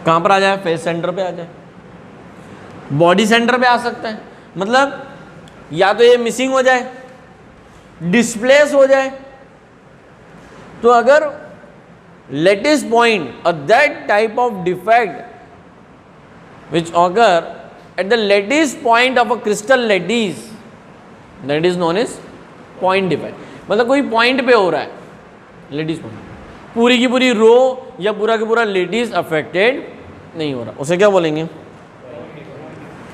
कहाँ पर आ जाए? फेस सेंटर पे आ जाए, बॉडी सेंटर पे आ सकता है। मतलब या तो ये मिसिंग हो जाए, डिस्प्लेस हो जाए, तो अगर lattice point or that type of defect which occur at the lattice point of a crystal lattice, that is known as point defect. मतलब कोई पॉइंट पे हो रहा है लेटिस पॉइंट, पूरी की पूरी रो या पूरा का पूरा लेटिस अफेक्टेड नहीं हो रहा, उसे क्या बोलेंगे?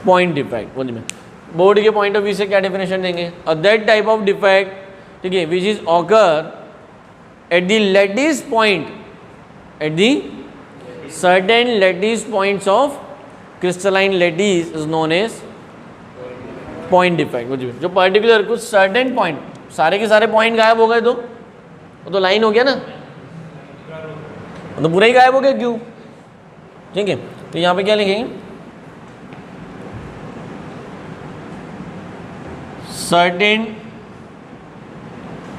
Point defect. बोलिए बोर्ड के पॉइंट ऑफ व्यू से क्या डेफिनेशन देंगे? दैट टाइप ऑफ डिफेक्ट, ठीक है, which is occur at the lattice point, at the certain lattice points of crystalline lattice is known as point defect. बुझिए जो particular कुछ सर्टेन पॉइंट, सारे के सारे पॉइंट गायब हो गए तो वो तो लाइन हो गया ना, तो पूरा ही गायब हो गया, क्यों? ठीक है, तो यहाँ पे क्या लिखेंगे? Certain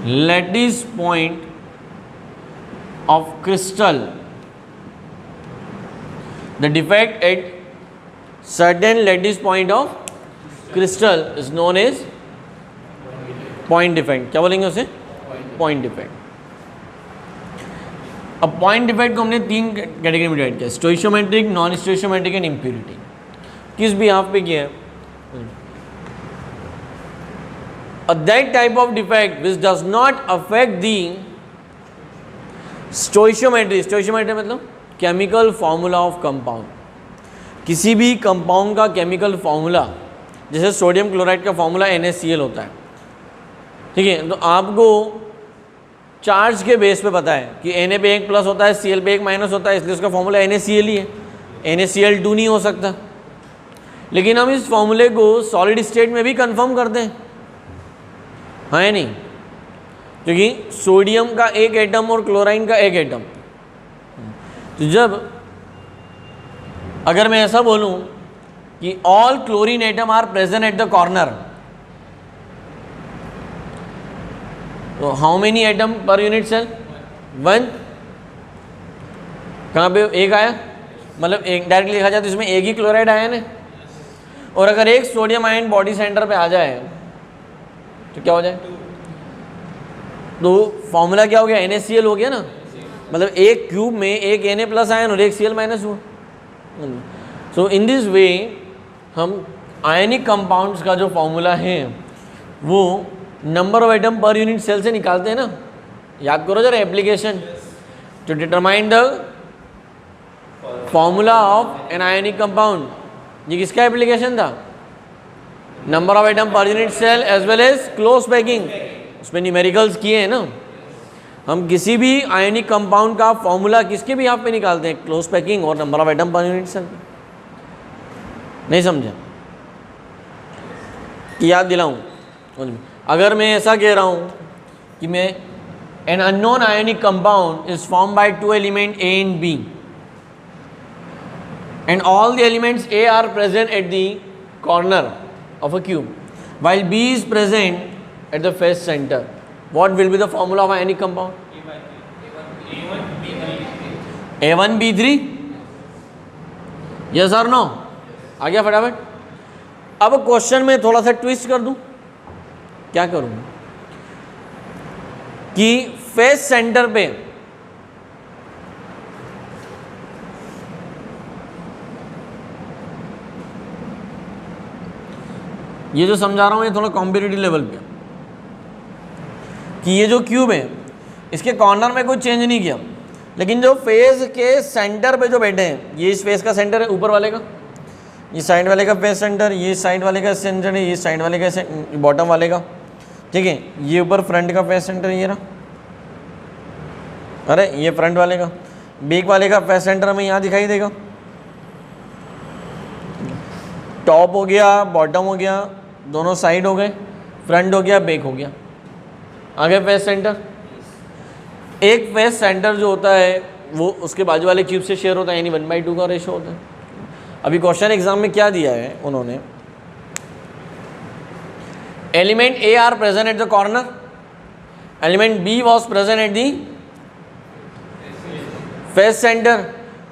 lattice point of crystal, the defect at certain lattice point of crystal is known as point defect. क्या बोलेंगे उसे? Point defect. अब पॉइंट डिफेक्ट को हमने 3 कैटेगरी में डिवाइड किया, stoichiometric, non stoichiometric and impurity. किस भी आप पे किया है? That type of defect which does not affect the stoichiometry. Stoichiometry मतलब केमिकल फॉर्मूला ऑफ कंपाउंड. किसी भी कंपाउंड का केमिकल फॉर्मूला, जैसे सोडियम क्लोराइड का फॉर्मूला NaCl होता है, ठीक है, तो आपको चार्ज के बेस पे पता है कि Na पे 1 प्लस होता है, Cl पे 1 माइनस होता है, इसलिए उसका फॉर्मूला NaCl ही है, NaCl2 नहीं हो सकता. लेकिन हम इस फॉर्मूले को सॉलिड स्टेट में भी कंफर्म करते हैं, है नहीं? क्योंकि सोडियम का एक एटम और क्लोराइन का एक एटम, तो जब अगर मैं ऐसा बोलूं कि all chlorine atom are present at the corner, तो how many atom per unit cell? 1. कहाँ पे 1 आया? मतलब एक डायरेक्टली लिखा जाए तो इसमें एक ही क्लोराइड आया ना. और अगर एक सोडियम आयन बॉडी सेंटर पे आ जाए तो क्या हो जाए? तो फॉर्मूला क्या हो गया? NaCl हो गया ना. मतलब एक क्यूब में एक Na प्लस आयन और एक Cl माइनस हुआ. सो इन दिस वे हम आयनिक कंपाउंड्स का जो फॉर्मूला है वो number of atom per unit cell से निकालते हैं ना. याद करो जरा application, to determine the formula of an ionic compound. ये किसका एप्लीकेशन था? Number of atom per unit cell as well as close packing. उसमें न्यूमेरिकल्स किए हैं ना. हम किसी भी आयनिक कंपाउंड का फॉर्मूला किसके भी यहाँ पे निकालते हैं? क्लोज पैकिंग और number of atom per unit cell. नहीं समझा? याद दिलाऊं? अगर मैं ऐसा कह रहा हूँ कि मैं an unknown ionic compound is form by 2 element A and B, and all the elements A are present at the corner of a cube while B is present at the face center, what will be the formula of ionic compound? A1B3. yes or no? आ गया फटाफट. अब question में थोड़ा सा twist कर दूं. क्या करूं कि फेस सेंटर पे ये जो समझा रहा हूं ये थोड़ा कॉम्पिटिटिव लेवल पे, कि ये जो क्यूब है इसके कॉर्नर में कोई चेंज नहीं किया, लेकिन जो फेस के सेंटर पे जो बैठे हैं, ये इस फेस का सेंटर है, ऊपर वाले का, ये साइड वाले का फेस सेंटर, ये साइड वाले का सेंटर है, ये साइड वाले का बॉटम वाले का, ठीक है, ये ऊपर फ्रंट का फेस सेंटर है, ये रहा. अरे ये फ्रंट वाले का, बैक वाले का फेस सेंटर हमें यहाँ दिखाई देगा. टॉप हो गया, बॉटम हो गया, दोनों साइड हो गए, फ्रंट हो गया, बैक हो गया, आगे फेस सेंटर. एक फेस सेंटर जो होता है वो उसके बाजू वाले क्यूब से शेयर होता है, यानी 1/2 का रेशो होता है. अभी क्वेश्चन एग्जाम में क्या दिया है उन्होंने? Element A are present at the corner, element B was present at the face centre,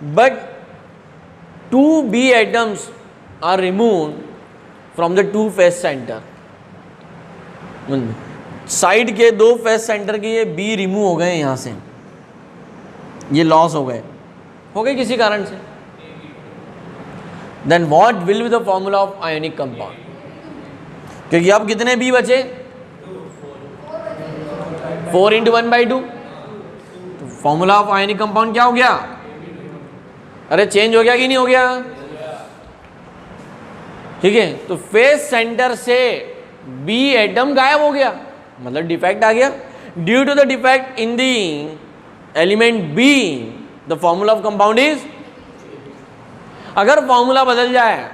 but 2 B atoms are removed from the 2 face centre. Side के 2 फेस सेंटर के ये B रिमूव हो गए यहाँ से. ये लॉस हो गए किसी कारण से, then what will be the formula of ionic compound? क्योंकि अब कितने बी बचे? 4 × 1/2। तो फॉर्मूला ऑफ आयोनिक कंपाउंड क्या हो गया? अरे चेंज हो गया कि नहीं हो गया? ठीक है, तो फेस सेंटर से बी एटम गायब हो गया, मतलब डिफेक्ट आ गया। Due to the defect in the element B the formula of compound is, अगर फॉर्मूला बदल जाए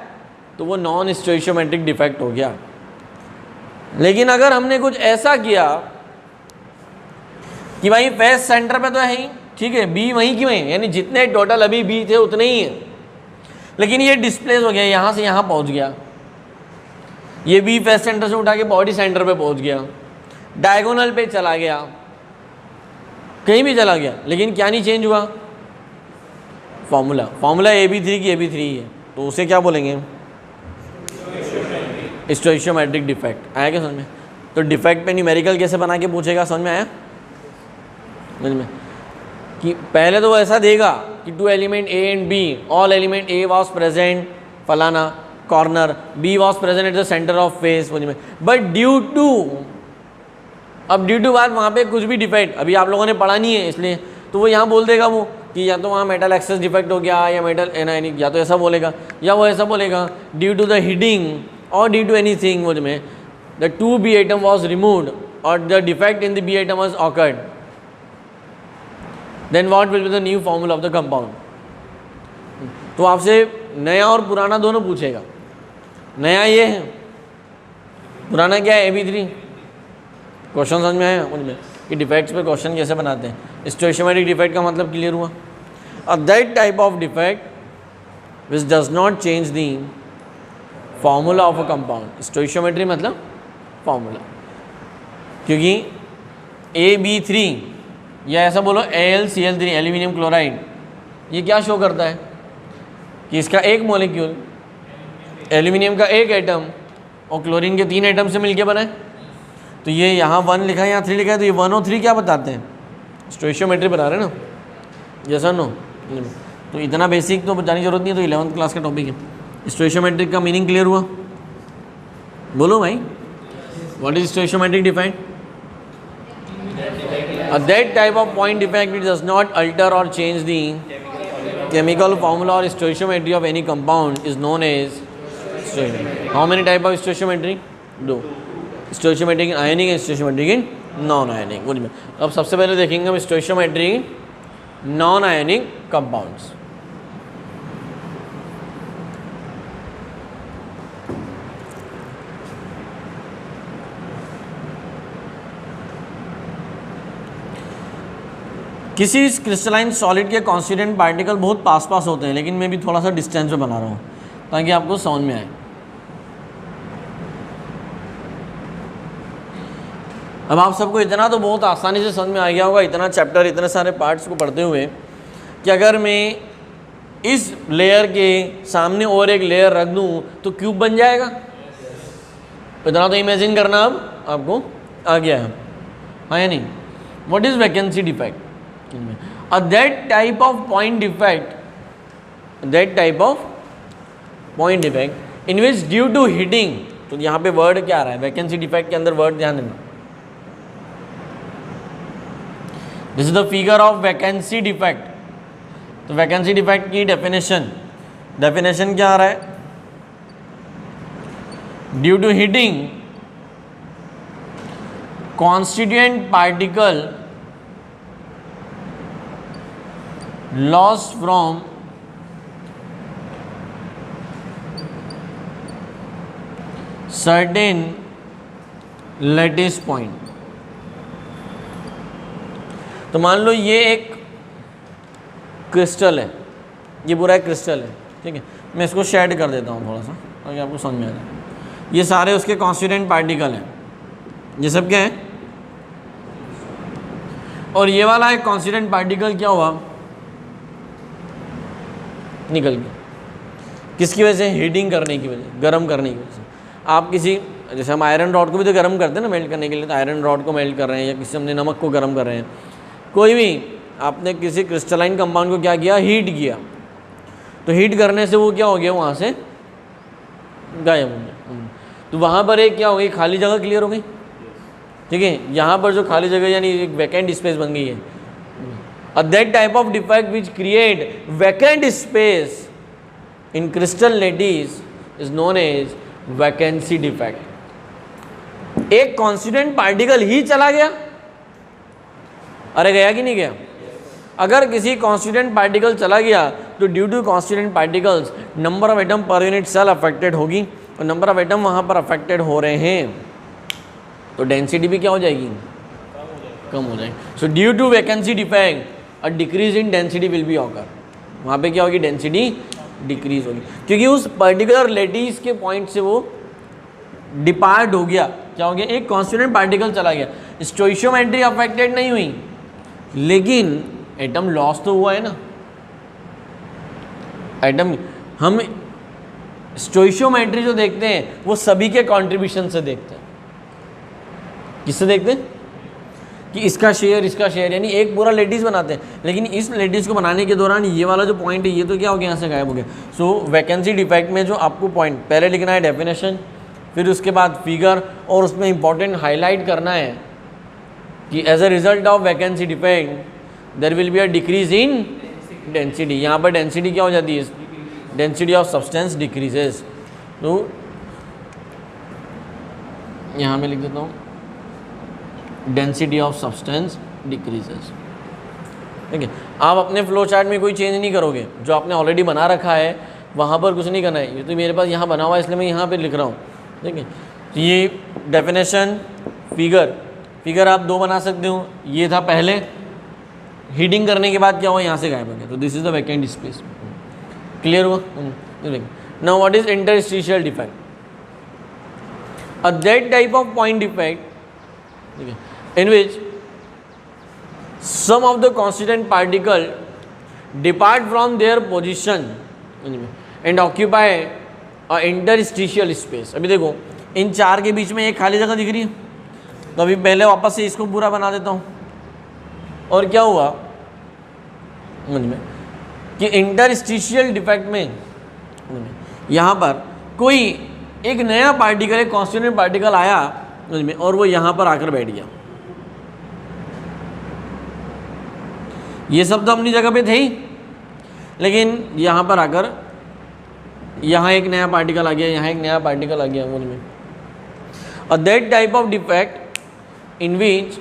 तो वो नॉन स्टोइशियोमेट्रिक डिफेक्ट हो गया। लेकिन अगर हमने कुछ ऐसा किया कि भाई फेस सेंटर पे तो है ही, ठीक है, बी वहीं की वहीं, यानी जितने टोटल अभी बी थे उतने ही हैं, लेकिन ये डिस्प्लेस हो गया, यहाँ से यहाँ पहुँच गया, ये बी फेस सेंटर से उठा के बॉडी सेंटर पे पहुँच गया, डायगोनल पे चला गया, कहीं भी चला गया, लेकिन क्या नहीं चेंज हुआ? फॉर्मूला AB3 की AB3 है, तो उसे क्या बोलेंगे? स्टोइशियोमेट्रिक डिफेक्ट। आया क्या समझ में? तो डिफेक्ट पे न्यूमेरिकल कैसे बना के पूछेगा, समझ में आया? समझ में कि पहले तो वो ऐसा देगा कि 2 element A and B, all element A was present फलाना corner, B was present at the center of face, समझ में, बट ड्यू टू बाद वहाँ पे कुछ भी डिफेक्ट अभी आप लोगों ने पढ़ा नहीं है, इसलिए तो वो यहाँ बोल देगा वो कि या तो वहाँ मेटल एक्सेस डिफेक्ट हो गया, या मेटल एनायनिक, या तो ऐसा बोलेगा, या वो ऐसा बोलेगा ड्यू टू द हीटिंग और ड्यू टू एनीथिंग मुझ में the 2 B atom was removed और the defect in the B atom was occurred, then what will be the new formula of the compound. तो आपसे नया और पुराना दोनों पूछेगा। नया ये है, पुराना क्या है? AB3। क्वेश्चन समझ में आया मुझ में कि डिफेक्ट्स पे क्वेश्चन कैसे बनाते हैं? स्टोइशियोमेट्रिक डिफेक्ट का मतलब क्लियर हुआ। अब that type of defect which does not change the formula of a compound. Stoichiometry मतलब फॉर्मूला, क्योंकि AB3 या ऐसा बोलो AlCl3 एल्यूमिनियम क्लोराइड, ये क्या शो करता है कि इसका एक मॉलिक्यूल एल्यूमिनियम का एक एटम और क्लोरीन के 3 एटम से मिलके बना है। तो ये यहाँ 1 लिखा है, यहाँ 3 लिखा है, तो ये 1 और 3 क्या बताते हैं? स्टोइशियोमेट्री बता रहे हैं ना, जैसा नो। तो इतना बेसिक तो बताने की जरूरत नहीं है, तो 11th क्लास का टॉपिक है। स्टोइशियोमेट्रिक का मीनिंग क्लियर हुआ? बोलो भाई, what is stoichiometric defined? That type of point defect it does not alter और change the chemical formula or stoichiometry of any compound is known as stoichiometry. How many type of stoichiometry? 2. Stoichiometric in ionic and stoichiometric in non-ionic. Good में अब सबसे पहले देखेंगे हम stoichiometry in non-ionic compounds. किसी crystalline solid के constituent particle बहुत पास होते हैं, लेकिन मैं भी थोड़ा सा डिस्टेंस पे बना रहा हूँ ताकि आपको समझ में आए। अब आप सबको इतना तो बहुत आसानी से समझ में आ गया होगा, इतना चैप्टर, इतने सारे पार्ट्स को पढ़ते हुए, कि अगर मैं इस लेयर के सामने और एक लेयर रख दूँ तो क्यूब बन जाएगा। इतना तो इमेजिन करना अब आपको आ गया है, हाँ या नहीं? What is vacancy defect? that type of point defect in which due to heating, तो यहाँ पे वर्ड क्या आ रहा है? वैकेंसी डिफेक्ट के अंदर वर्ड ध्यान देना। This is the figure of vacancy defect. तो वैकेंसी डिफेक्ट की डेफिनेशन क्या आ रहा है? Due to heating constituent particle loss from certain lattice point। तो मान लो ये एक क्रिस्टल है, ये पूरा एक क्रिस्टल है, ठीक है। मैं इसको शेड कर देता हूँ थोड़ा सा ताकि आपको समझ में आ जाए। ये सारे उसके कॉन्स्टिट्यूएंट पार्टिकल हैं, ये सब क्या है? और ये वाला एक कॉन्स्टिट्यूएंट पार्टिकल क्या हुआ? निकल गया। किसकी वजह से? हीटिंग करने की वजह, गर्म करने की वजह से। आप किसी, जैसे हम आयरन रॉड को भी तो गर्म करते हैं ना मेल्ट करने के लिए, तो आयरन रॉड को मेल्ट कर रहे हैं, या किसी हमने नमक को गर्म कर रहे हैं, कोई भी आपने किसी क्रिस्टलाइन कंपाउंड को क्या किया, हीट किया, तो हीट करने से वो क्या हो गया, वहाँ से गायब हो गया। तो वहाँ पर एक क्या हो गई, खाली जगह क्लियर हो गई, ठीक है। यहाँ पर जो खाली जगह यानी एक वैकेंट स्पेस बन गई है। That type of defect which create vacant space in crystal lattice is known as vacancy defect. एक कॉन्स्टिट्यूएंट पार्टिकल ही चला गया, अरे गया कि नहीं गया? अगर किसी कॉन्स्टिट्यूएंट पार्टिकल चला गया तो due to constituent particles number of atom per unit cell affected होगी, और नंबर ऑफ एटम वहाँ पर अफेक्टेड हो रहे हैं तो डेंसिटी भी क्या हो जाएगी, कम हो जाएगी। So due to vacancy defect uh decrease in density will be occur. वहाँ पे क्या होगी, डेंसिटी डिक्रीज होगी, क्योंकि उस पर्टिकुलर लैटिस के पॉइंट से वो डिपार्ट हो गया। क्या हो गया, एक कॉन्स्टिट्यूएंट पार्टिकल चला गया, स्टोइशियोमेट्री अफेक्टेड नहीं हुई लेकिन एटम लॉस तो हुआ है ना। एटम हम स्टोइशियोमेट्री जो देखते हैं वो सभी के कंट्रीब्यूशन से देखते हैं। किससे देखते हैं कि इसका शेयर यानी एक पूरा लैटिस बनाते हैं, लेकिन इस लैटिस को बनाने के दौरान ये वाला जो पॉइंट है ये तो क्या हो गया, यहाँ से गायब हो गया। सो वैकेंसी डिफेक्ट में जो आपको पॉइंट पहले लिखना है डेफिनेशन, फिर उसके बाद फिगर, और उसमें इंपॉर्टेंट हाईलाइट करना है कि as a result of vacancy defect there will be a decrease in density. यहाँ पर डेंसिटी क्या हो जाती है, डेंसिटी ऑफ सब्सटेंस डिक्रीजेस। तो यहाँ मैं लिख देता हूँ डेंसिटी ऑफ सब्सटेंस डिक्रीजेस, ठीक है। आप अपने फ्लो चार्ट में कोई चेंज नहीं करोगे, जो आपने ऑलरेडी बना रखा है वहाँ पर कुछ नहीं करना है। ये तो मेरे पास यहाँ बना हुआ है इसलिए मैं यहाँ पे लिख रहा हूँ, ठीक है। तो ये डेफिनेशन, फिगर आप दो बना सकते हो। ये था पहले, हीटिंग करने के बाद क्या हुआ, यहाँ से गायब हो गया, तो this is the vacant space. Clear हुआ? Now what is interstitial defect? That type of point defect in which some of the constituent particle depart from their position and occupy a interstitial space। अभी देखो इन चार के बीच में एक खाली जगह दिख रही है, तो अभी पहले वापस से इसको पूरा बना देता हूँ। और क्या हुआ समझ में कि इंटरस्टिशियल डिफेक्ट में यहाँ पर कोई एक नया पार्टिकल, एक कॉन्स्टिट्यूएंट पार्टिकल आया में, और वो यहाँ पर आकर बैठ गया। ये सब तो अपनी जगह पे थे ही, लेकिन यहाँ पर आकर यहाँ एक नया पार्टिकल आ गया, यहाँ एक नया पार्टिकल आ गया उनमें। और that type of defect in which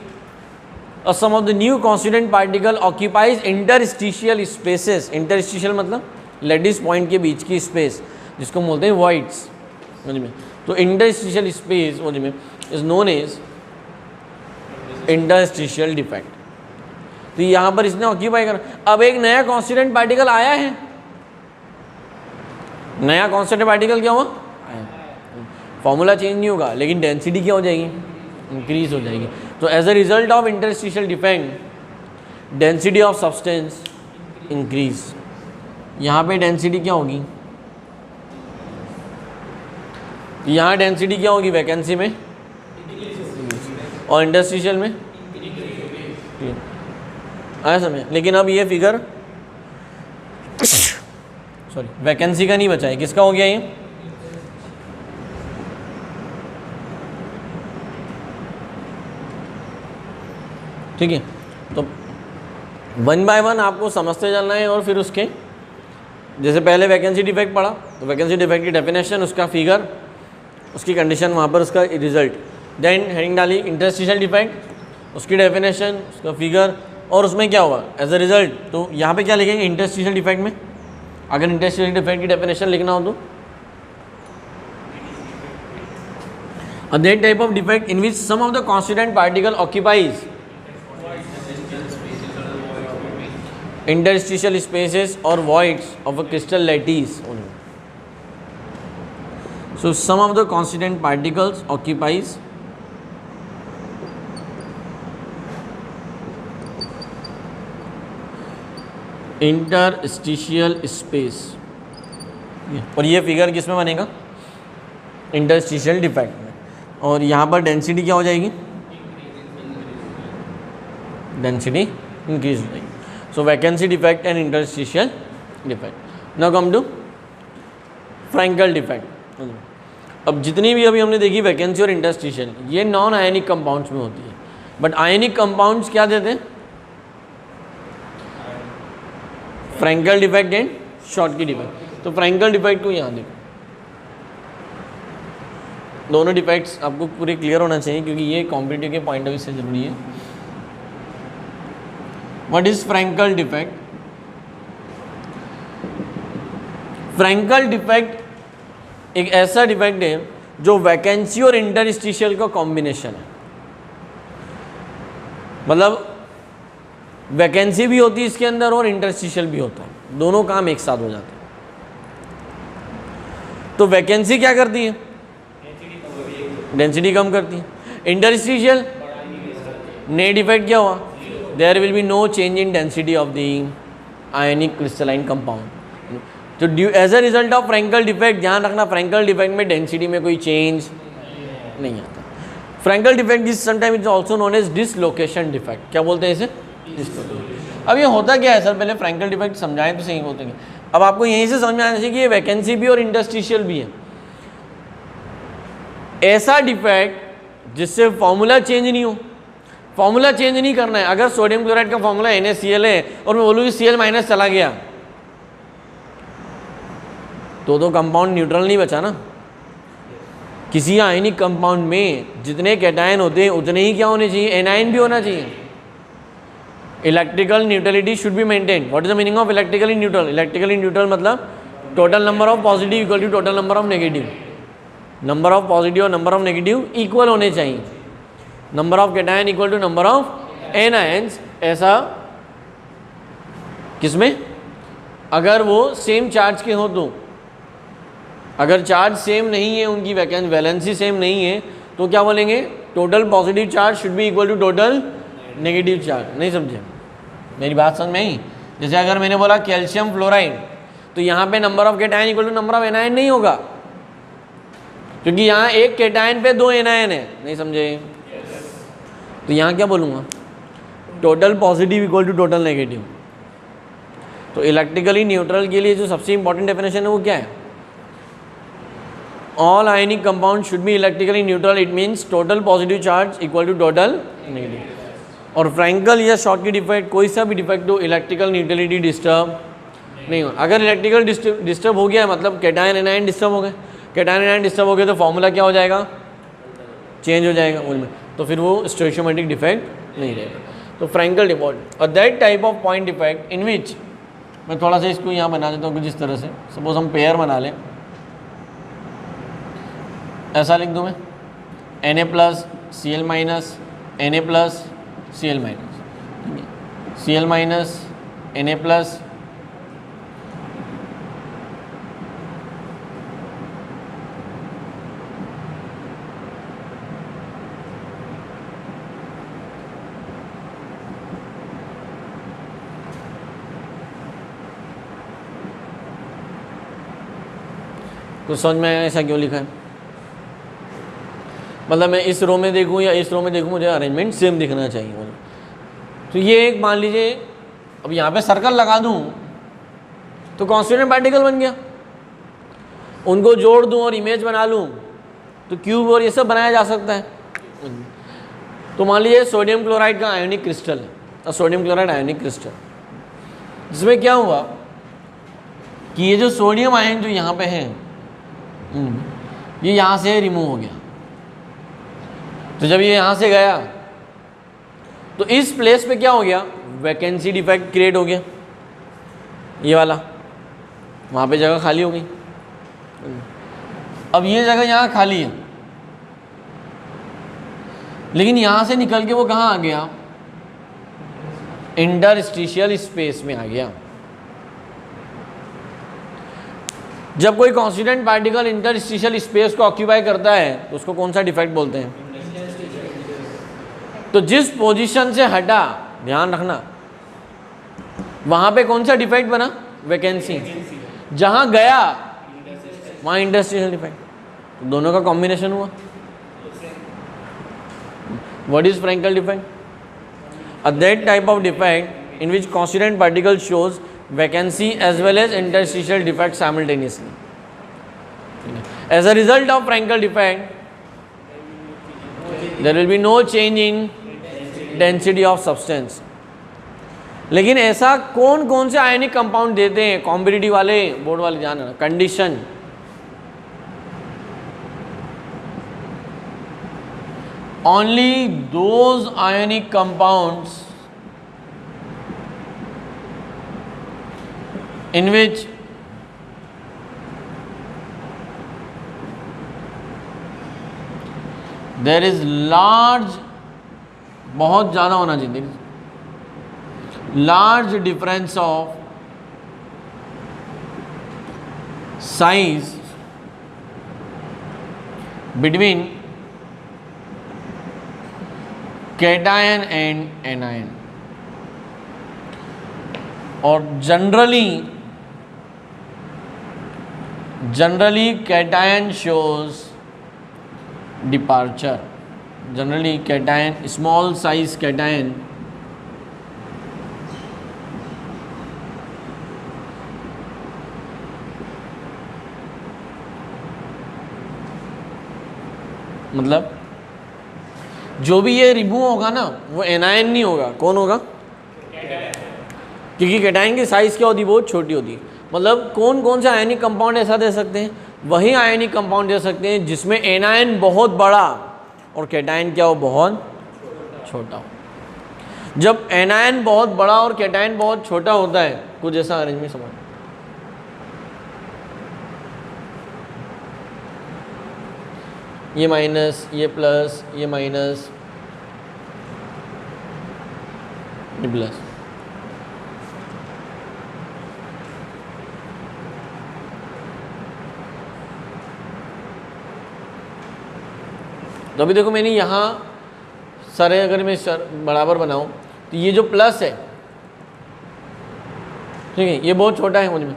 some of the new constituent particle occupies interstitial spaces. Interstitial मतलब लैटिस पॉइंट के बीच की स्पेस, जिसको बोलते हैं वॉइड्स समझ में। तो इंटरस्टिशियल स्पेस समझ में is known as interstitial defect. तो यहाँ पर इसने ऑक्यूपाई कर, अब एक नया कॉन्स्टिट्यूएंट पार्टिकल आया है, नया कॉन्स्टिट्यूएंट पार्टिकल क्या हुआ, फॉर्मूला चेंज नहीं होगा लेकिन डेंसिटी क्या हो जाएगी, इंक्रीज हो जाएगी। तो as a result of interstitial defect density of substance increase. यहाँ पे डेंसिटी क्या होगी, यहाँ डेंसिटी क्या होगी वैकेंसी में, और इंटरस्टिशियल में आया समझ। लेकिन अब ये फिगर सॉरी वैकेंसी का नहीं बचा है, किसका हो गया ये, ठीक है। तो वन बाय वन आपको समझते चलना है, और फिर उसके जैसे पहले वैकेंसी डिफेक्ट पढ़ा तो वैकेंसी डिफेक्ट की डेफिनेशन, उसका फिगर, उसकी कंडीशन, वहाँ पर उसका रिजल्ट, देन हेडिंग डाली इंटरस्टिशियल डिफेक्ट, उसकी डेफिनेशन, उसका फिगर, और उसमें क्या हुआ एज अ रिजल्ट। तो यहाँ पे क्या लिखेंगे इंटरस्टिशियल डिफेक्ट में, अगर इंटरस्टिशियल डिफेक्ट की डेफिनेशन लिखना हो तो that type of defect in which some of the constituent particle occupies interstitial spaces or voids of a crystal lattice only. So some of the constituent particles occupies interstitial space, और ये figure किस में बनेगा, interstitial defect में। और यहाँ पर density क्या हो जाएगी, डेंसिटी इंक्रीज हो जाएगी। So vacancy defect and interstitial defect. Now come to Frankel defect. अब जितनी भी अभी हमने देखी वैकेंसी और इंटरस्टिशियल, ये नॉन आयनिक कंपाउंड्स में होती है, बट आयनिक कंपाउंड्स क्या देते हैं? Frenkel defect and Schottky defect. तो फ्रैंकल डिफेक्ट को यहाँ देखो, दोनों डिफेक्ट्स आपको पूरे क्लियर होना चाहिए क्योंकि ये कॉम्पिटिटिव के पॉइंट ऑफ व्यू से जरूरी है. What is Frenkel defect? Frenkel defect एक ऐसा डिफेक्ट है जो वैकेंसी और इंटरस्टिशियल का कॉम्बिनेशन है. मतलब वैकेंसी भी होती है इसके अंदर और इंटरस्टिशियल भी होता है, दोनों काम एक साथ हो जाते हैं. तो वैकेंसी क्या करती है? डेंसिटी कम करती है. इंटरस्टिशियल नेट इफेक्ट क्या हुआ? There will be no change in density of the ionic crystalline compound. तो due as a result of Frenkel defect, ध्यान रखना फ्रैंकल डिफेक्ट में डेंसिटी में कोई चेंज नहीं आता. Frenkel defect is sometime is also known as dislocation defect. क्या बोलते हैं इसे? डिसलोकेशन. अब ये होता क्या है सर? पहले फ्रैंकल डिफेक्ट समझाएं तो सही होते हैं. अब आपको यहीं से समझ में आना चाहिए कि ये वैकेंसी भी और इंटरस्टिशियल भी है. ऐसा डिफेक्ट जिससे फॉर्मूला चेंज नहीं हो. फॉर्मूला चेंज नहीं करना है. अगर सोडियम क्लोराइड का फॉर्मूला NaCl है और मैं बोलूँ कि Cl माइनस चला गया तो कंपाउंड न्यूट्रल नहीं बचा ना. किसी आयनिक कंपाउंड में जितने कैटायन होते हैं उतने ही क्या होने चाहिए? एनायन भी होना चाहिए. Electrical neutrality should be maintain. What is the meaning of electrically neutral? Electrically neutral मतलब total number of positive equal to total number of negative. Number of positive और नंबर ऑफ नेगेटिव इक्वल होने चाहिए. Number of cation equal to number of anions. ऐसा किसमें? अगर वो same charge के हो तो. अगर चार्ज सेम नहीं है, उनकी वैलेंसी सेम नहीं है, तो क्या बोलेंगे? Total positive charge should be equal to total negative charge. नहीं समझे मेरी बात? समझ में आई? जैसे अगर मैंने बोला कैल्शियम फ्लोराइड, तो यहाँ पे number of cation equal to number of anion नहीं होगा, क्योंकि यहाँ एक कैटायन पे 2 एनायन है. नहीं समझे? तो यहाँ क्या बोलूँगा? Total positive equal to total negative. तो इलेक्ट्रिकली न्यूट्रल के लिए जो सबसे इंपॉर्टेंट डेफिनेशन है वो क्या है? All ionic compound should be electrically neutral. It means total positive charge equal to total negative. और फ्रैंकल या शॉर्टकी डिफेक्ट, कोई सा भी डिफेक्ट हो, इलेक्ट्रिकल न्यूट्रलिटी डिस्टर्ब नहीं हो. अगर इलेक्ट्रिकल डिस्टर्ब हो गया मतलब कैटायन एनायन डिस्टर्ब हो गए. कैटायन एनायन डिस्टर्ब हो गए तो फॉर्मूला क्या हो जाएगा? चेंज हो जाएगा उनमें. तो फिर वो स्टोइशियोमेट्रिक डिफेक्ट नहीं रहेगा. तो फ्रैंकल डिफेक्ट और that type of point defect in which, मैं थोड़ा सा इसको यहाँ बना देता हूँ कुछ इस तरह से. सपोज हम पेयर बना लें, ऐसा लिख दूँ मैं Na plus Cl minus Na plus Cl minus, Cl minus Na plus तो समझ में आया ऐसा क्यों लिखा है? मतलब मैं इस रो में देखूं या इस रो में देखूं, मुझे अरेंजमेंट सेम दिखना चाहिए मुझे. तो ये एक मान लीजिए, अब यहाँ पे सर्कल लगा दूं तो कॉन्स्टिट्यूएंट पार्टिकल बन गया. उनको जोड़ दूं और इमेज बना लूं तो क्यूब और ये सब बनाया जा सकता है. तो मान लीजिए सोडियम क्लोराइड का आयोनिक क्रिस्टल है, और सोडियम क्लोराइड आयोनिक क्रिस्टल, जिसमें क्या हुआ कि ये जो सोडियम आयन जो यहाँ पे है ये यहाँ से रिमूव हो गया. तो जब ये यहाँ से गया तो इस प्लेस पे क्या हो गया? वैकेंसी डिफेक्ट क्रिएट हो गया. ये वाला वहाँ पे जगह खाली हो गई. अब ये जगह यहाँ खाली है, लेकिन यहाँ से निकल के वो कहाँ आ गया? इंटरस्टिशियल स्पेस में आ गया. जब कोई कॉन्स्टिट्यूएंट पार्टिकल इंटरस्टिशियल स्पेस को ऑक्यूपाई करता है तो उसको कौन सा डिफेक्ट बोलते हैं? तो जिस पोजीशन से हटा, ध्यान रखना, वहां पे कौन सा डिफेक्ट बना? वैकेंसी. जहां गया वहां इंटरस्टिशियल डिफेक्ट. तो दोनों का कॉम्बिनेशन हुआ. What is Frenkel defect? That type of defect in which constituent particle shows vacancy as well as interstitial defect simultaneously. As a result of Frankel defect, there will be no change in density of substance. लेकिन ऐसा कौन कौन से ionic compound देते हैं competitive वाले board वाले, ध्यान रखना condition, only those ionic compounds in which there is large, बहुत ज़्यादा होना चाहिए, large difference of size between cation and anion, और generally cation shows departure. Generally cation, small size cation मतलब जो भी ये रिमूव होगा ना वो एनायन नहीं होगा, कौन होगा? क्योंकि कैटायन की साइज़ क्या होती है, बहुत छोटी होती है। मतलब कौन कौन से आयनिक कंपाउंड ऐसा दे सकते हैं? वही आयनिक कंपाउंड दे सकते हैं जिसमें एनायन बहुत बड़ा और कैटायन क्या हो, बहुत छोटा हो। जब एनायन बहुत बड़ा और कैटायन बहुत छोटा होता है, कुछ ऐसा अरेंजमेंट समझ, ये माइनस, ये प्लस, ये माइनस, ये प्लस, तो अभी देखो मैंने यहाँ सारे अगर मैं बराबर बनाऊं तो ये जो प्लस है, ठीक है, ये बहुत छोटा है मुझ में,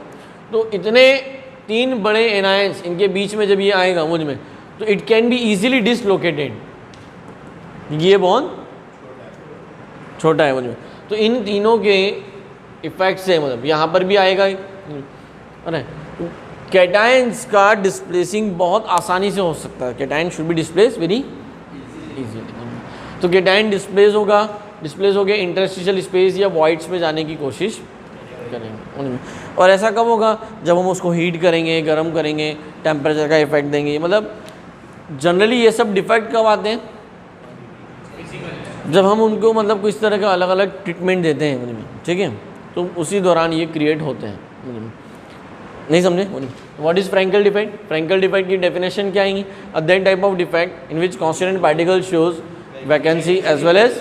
तो इतने तीन बड़े एनायंस इनके बीच में जब ये आएगा मुझ में, तो it can be easily dislocated, ये बहुत छोटा है मुझ में, तो इन तीनों के इफेक्ट से मतलब यहाँ पर भी आएगा। अरे कैटायंस का डिस्प्लेसिंग बहुत आसानी से हो सकता है, cation should be displace very easily. तो कैटायन डिस्प्लेस होकर इंटरस्टिशियल स्पेस या वॉइड्स में जाने की कोशिश करेंगे उनमें। और ऐसा कब होगा? जब हम उसको हीट करेंगे, गर्म करेंगे, टेम्परेचर का इफेक्ट देंगे। मतलब जनरली ये सब डिफेक्ट कब आते हैं? जब हम उनको मतलब कुछ तरह का अलग अलग ट्रीटमेंट देते हैं उनमें, ठीक है, तो उसी दौरान ये क्रिएट होते हैं। नहीं समझे? What is Frenkel defect? Frenkel defect की डेफिनेशन क्या आएंगी? Uh that type of defect in which constituent particle shows vacancy as well as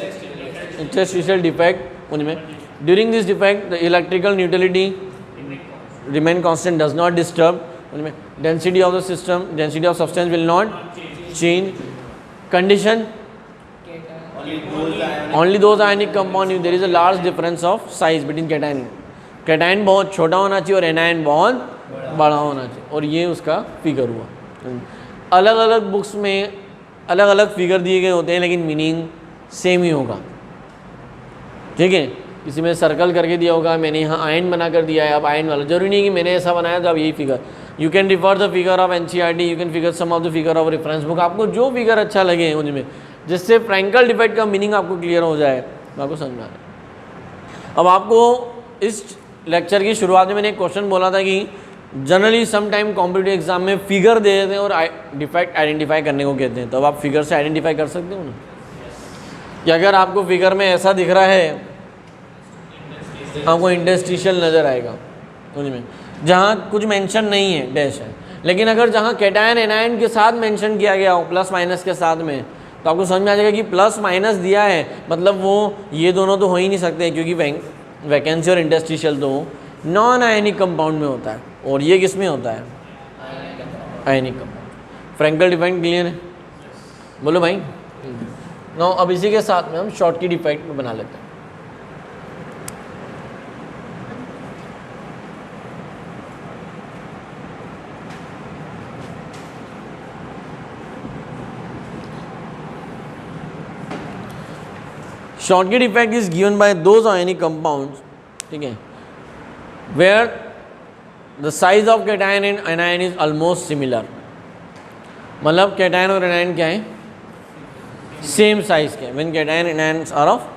interstitial defect उनमें। During this defect the electrical neutrality remain constant, does not disturb उनमें। Density of the system, density of substance will not change. Condition only those ionic compound there is a large difference of size between cation। Cation बहुत छोटा होना चाहिए और anion बहुत बड़ा होना चाहिए, और ये उसका फिगर हुआ। अलग अलग बुक्स में अलग अलग फिगर दिए गए होते हैं लेकिन मीनिंग सेम ही होगा, ठीक है। किसी में सर्कल करके दिया होगा, मैंने यहाँ आयन बना कर दिया है, अब आयन वाला जरूरी नहीं कि मैंने ऐसा बनाया तो अब यही figure. You can refer the figure of NCERT, you can figure some of the figure of reference book, आपको जो फिगर अच्छा लगे उनमें, जिससे फ्रैंकल डिफेक्ट का मीनिंग आपको क्लियर हो जाए, आपको समझ में आ रहा है। अब आपको इस लेक्चर की शुरुआत में मैंने एक क्वेश्चन बोला था कि generally some time competitive exam में फिगर दे देते हैं और डिफेक्ट आइडेंटिफाई करने को कहते हैं, तो अब आप फिगर से आइडेंटिफाई कर सकते हो ना कि अगर आपको फिगर में ऐसा दिख रहा है, आपको इंटरस्टिशियल नज़र आएगा उनमें जहाँ कुछ मेंशन नहीं है, डैश है, लेकिन अगर जहाँ कैटायन एनायन के साथ मेंशन किया गया हो प्लस माइनस के साथ में, तो आपको समझ में आ जाएगा कि प्लस माइनस दिया है मतलब वो ये दोनों तो हो ही नहीं सकते, क्योंकि वैकेंसी और इंटरस्टिशियल तो नॉन आयनिक कंपाउंड में होता है और ये किस में होता है? Ionic compound. Frenkel defect clear है? बोलो भाई। नो अब इसी के साथ में हम शॉर्ट की डिफेक्ट में बना लेते हैं। Shortcut effect is given by those ionic compounds, ठीक है, where the size of cation and anion is almost similar. मतलब कैटायन और एनायन क्या है, सेम साइज के। When cation and anion are of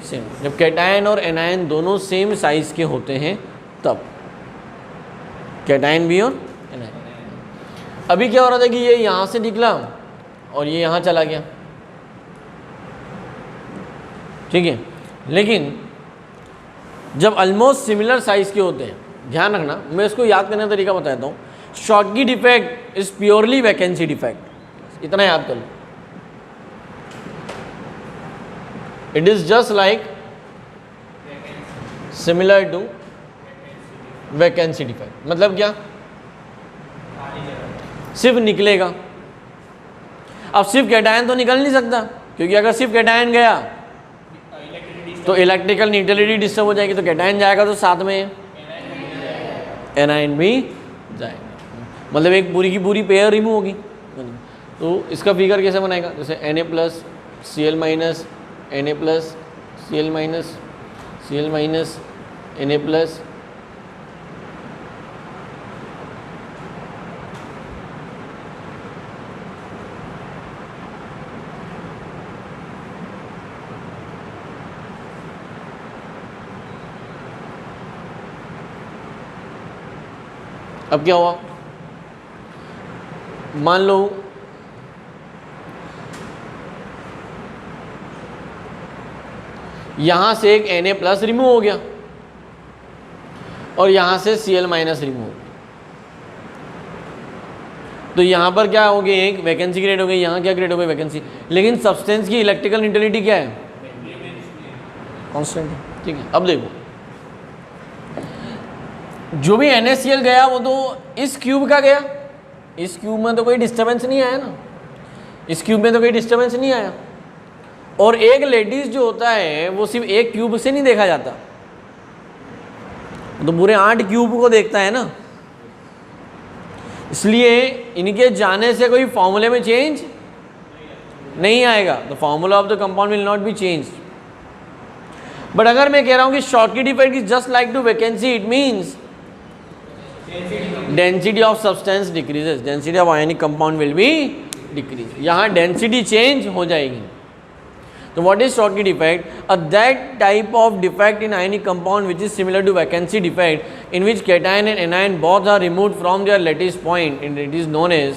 same, जब कैटायन और एनायन दोनों सेम साइज के होते हैं तब कैटायन भी और एनायन। अभी क्या हो रहा था कि ये यहाँ से निकला और ये यहाँ चला गया, ठीक है, लेकिन जब ऑलमोस्ट सिमिलर साइज के होते हैं, ध्यान रखना, मैं इसको याद करने का तरीका बताता हूँ। Schottky defect is purely vacancy defect, इतना याद कर लो। It is just like similar to vacancy defect. मतलब क्या, सिर्फ निकलेगा। अब सिर्फ कैटायन तो निकल नहीं सकता, क्योंकि अगर सिर्फ कैटायन गया तो इलेक्ट्रिकल न्यूट्रलिटी डिस्टर्ब हो जाएगी, तो कैटायन जाएगा तो साथ में एनायन भी जाएगा। मतलब एक पूरी की पूरी पेयर रिमूव होगी। तो इसका फिगर कैसे बनाएगा, जैसे Na plus Cl minus Na plus Cl minus Cl minus Na plus अब क्या हुआ, मान लो यहां से एक Na प्लस रिमूव हो गया और यहां से Cl माइनस रिमूव हो गया, तो यहां पर क्या हो गया, एक वैकेंसी क्रिएट हो गई, यहां क्या क्रिएट हो गई, वैकेंसी। लेकिन सब्सटेंस की इलेक्ट्रिकल न्यूट्रलिटी क्या है, कांस्टेंट है, ठीक है। अब देखो, जो भी NaCl गया वो तो इस क्यूब का गया, इस क्यूब में तो कोई डिस्टर्बेंस नहीं आया ना, इस क्यूब में तो कोई डिस्टर्बेंस नहीं आया। और एक लेडीज जो होता है वो सिर्फ एक क्यूब से नहीं देखा जाता, तो पूरे 8 क्यूब को देखता है ना, इसलिए इनके जाने से कोई फॉर्मूले में चेंज नहीं आएगा। The formula of the compound will not be change. But अगर मैं कह रहा हूं कि Schottky defect is just like to vacancy, it means density of substance decreases, density of ionic compound will be decrease. यहाँ density change हो जाएगी। तो what is Schottky defect? That type of defect in ionic compound which is similar to vacancy defect in which cation and anion both are removed from their lattice point, and it is known as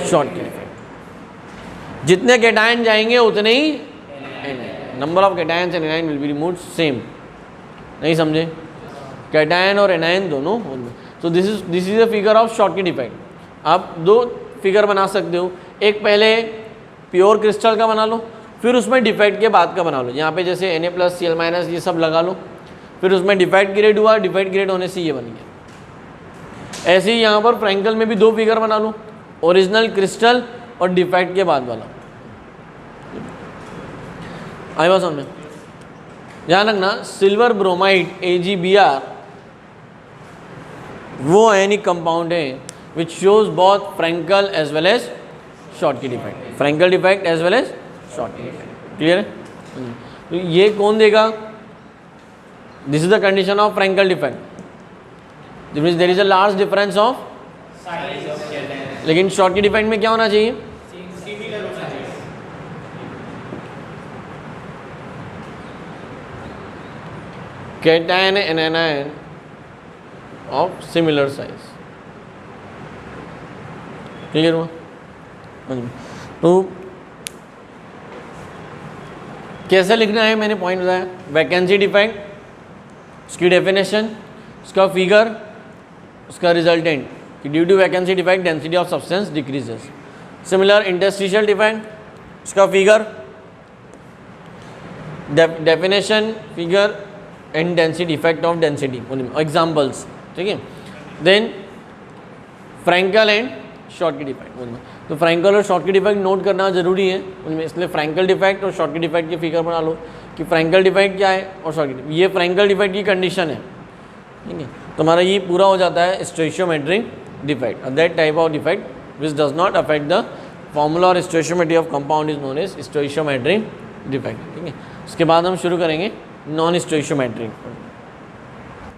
Schottky defect. जितने cation जाएंगे उतने ही anion, number of cations and anion will be removed same. नहीं समझे? Cation और anion दोनों। So this is a figure of Schottky defect. आप 2 figure बना सकते हो, एक पहले प्योर क्रिस्टल का बना लो, फिर उसमें डिफेक्ट के बाद का बना लो। यहाँ पे जैसे Na प्लस Cl माइनस ये सब लगा लो, फिर उसमें डिफेक्ट ग्रेड हुआ, डिफेक्ट ग्रेड होने से ये बन गया। ऐसे ही यहाँ पर फ्रैंकल में भी 2 फिगर बना लो, ओरिजिनल क्रिस्टल और डिफेक्ट के बाद वाला। आई बात समझ में? ध्यान रखना, सिल्वर ब्रोमाइड AgBr वो आयनिक कंपाउंड है which shows both Frenkel as well as Schottky defect, Frenkel defect as well as Schottky defect. Clear है? तो ये कौन देगा? This is the condition of Frenkel defect, this means there is a large difference of size. लेकिन Schottky defect में क्या होना चाहिए? Cation and anion of similar size. Clear हुआ? तो कैसे लिखना है मैंने पॉइंट बताया। वैकेंसी डिफेक्ट, उसकी डेफिनेशन, उसका फिगर, उसका रिजल्टेंट कि due to vacancy defect density of substance decreases. Similar interstitial defect, उसका figure, definition, figure and density, effect of density, examples. ठीक है। Then Frenkel and Schottky defect. तो Frenkel और Schottky defect note करना जरूरी है उनमें, इसलिए फ्रैंकल डिफेक्ट और शॉर्टकी डिफेक्ट के फिगर बना लो कि फ्रैंकल डिफेक्ट क्या है और शॉर्टकी डिफेक्ट। ये फ्रैंकल डिफेक्ट की कंडीशन है, ठीक है। तुम्हारा ये पूरा हो जाता है stoichiometric defect, that type of defect which does not affect the formula और stoichiometry of compound is known as stoichiometric defect, ठीक है। उसके बाद हम शुरू करेंगे नॉन स्टोइशियोमेट्रिक।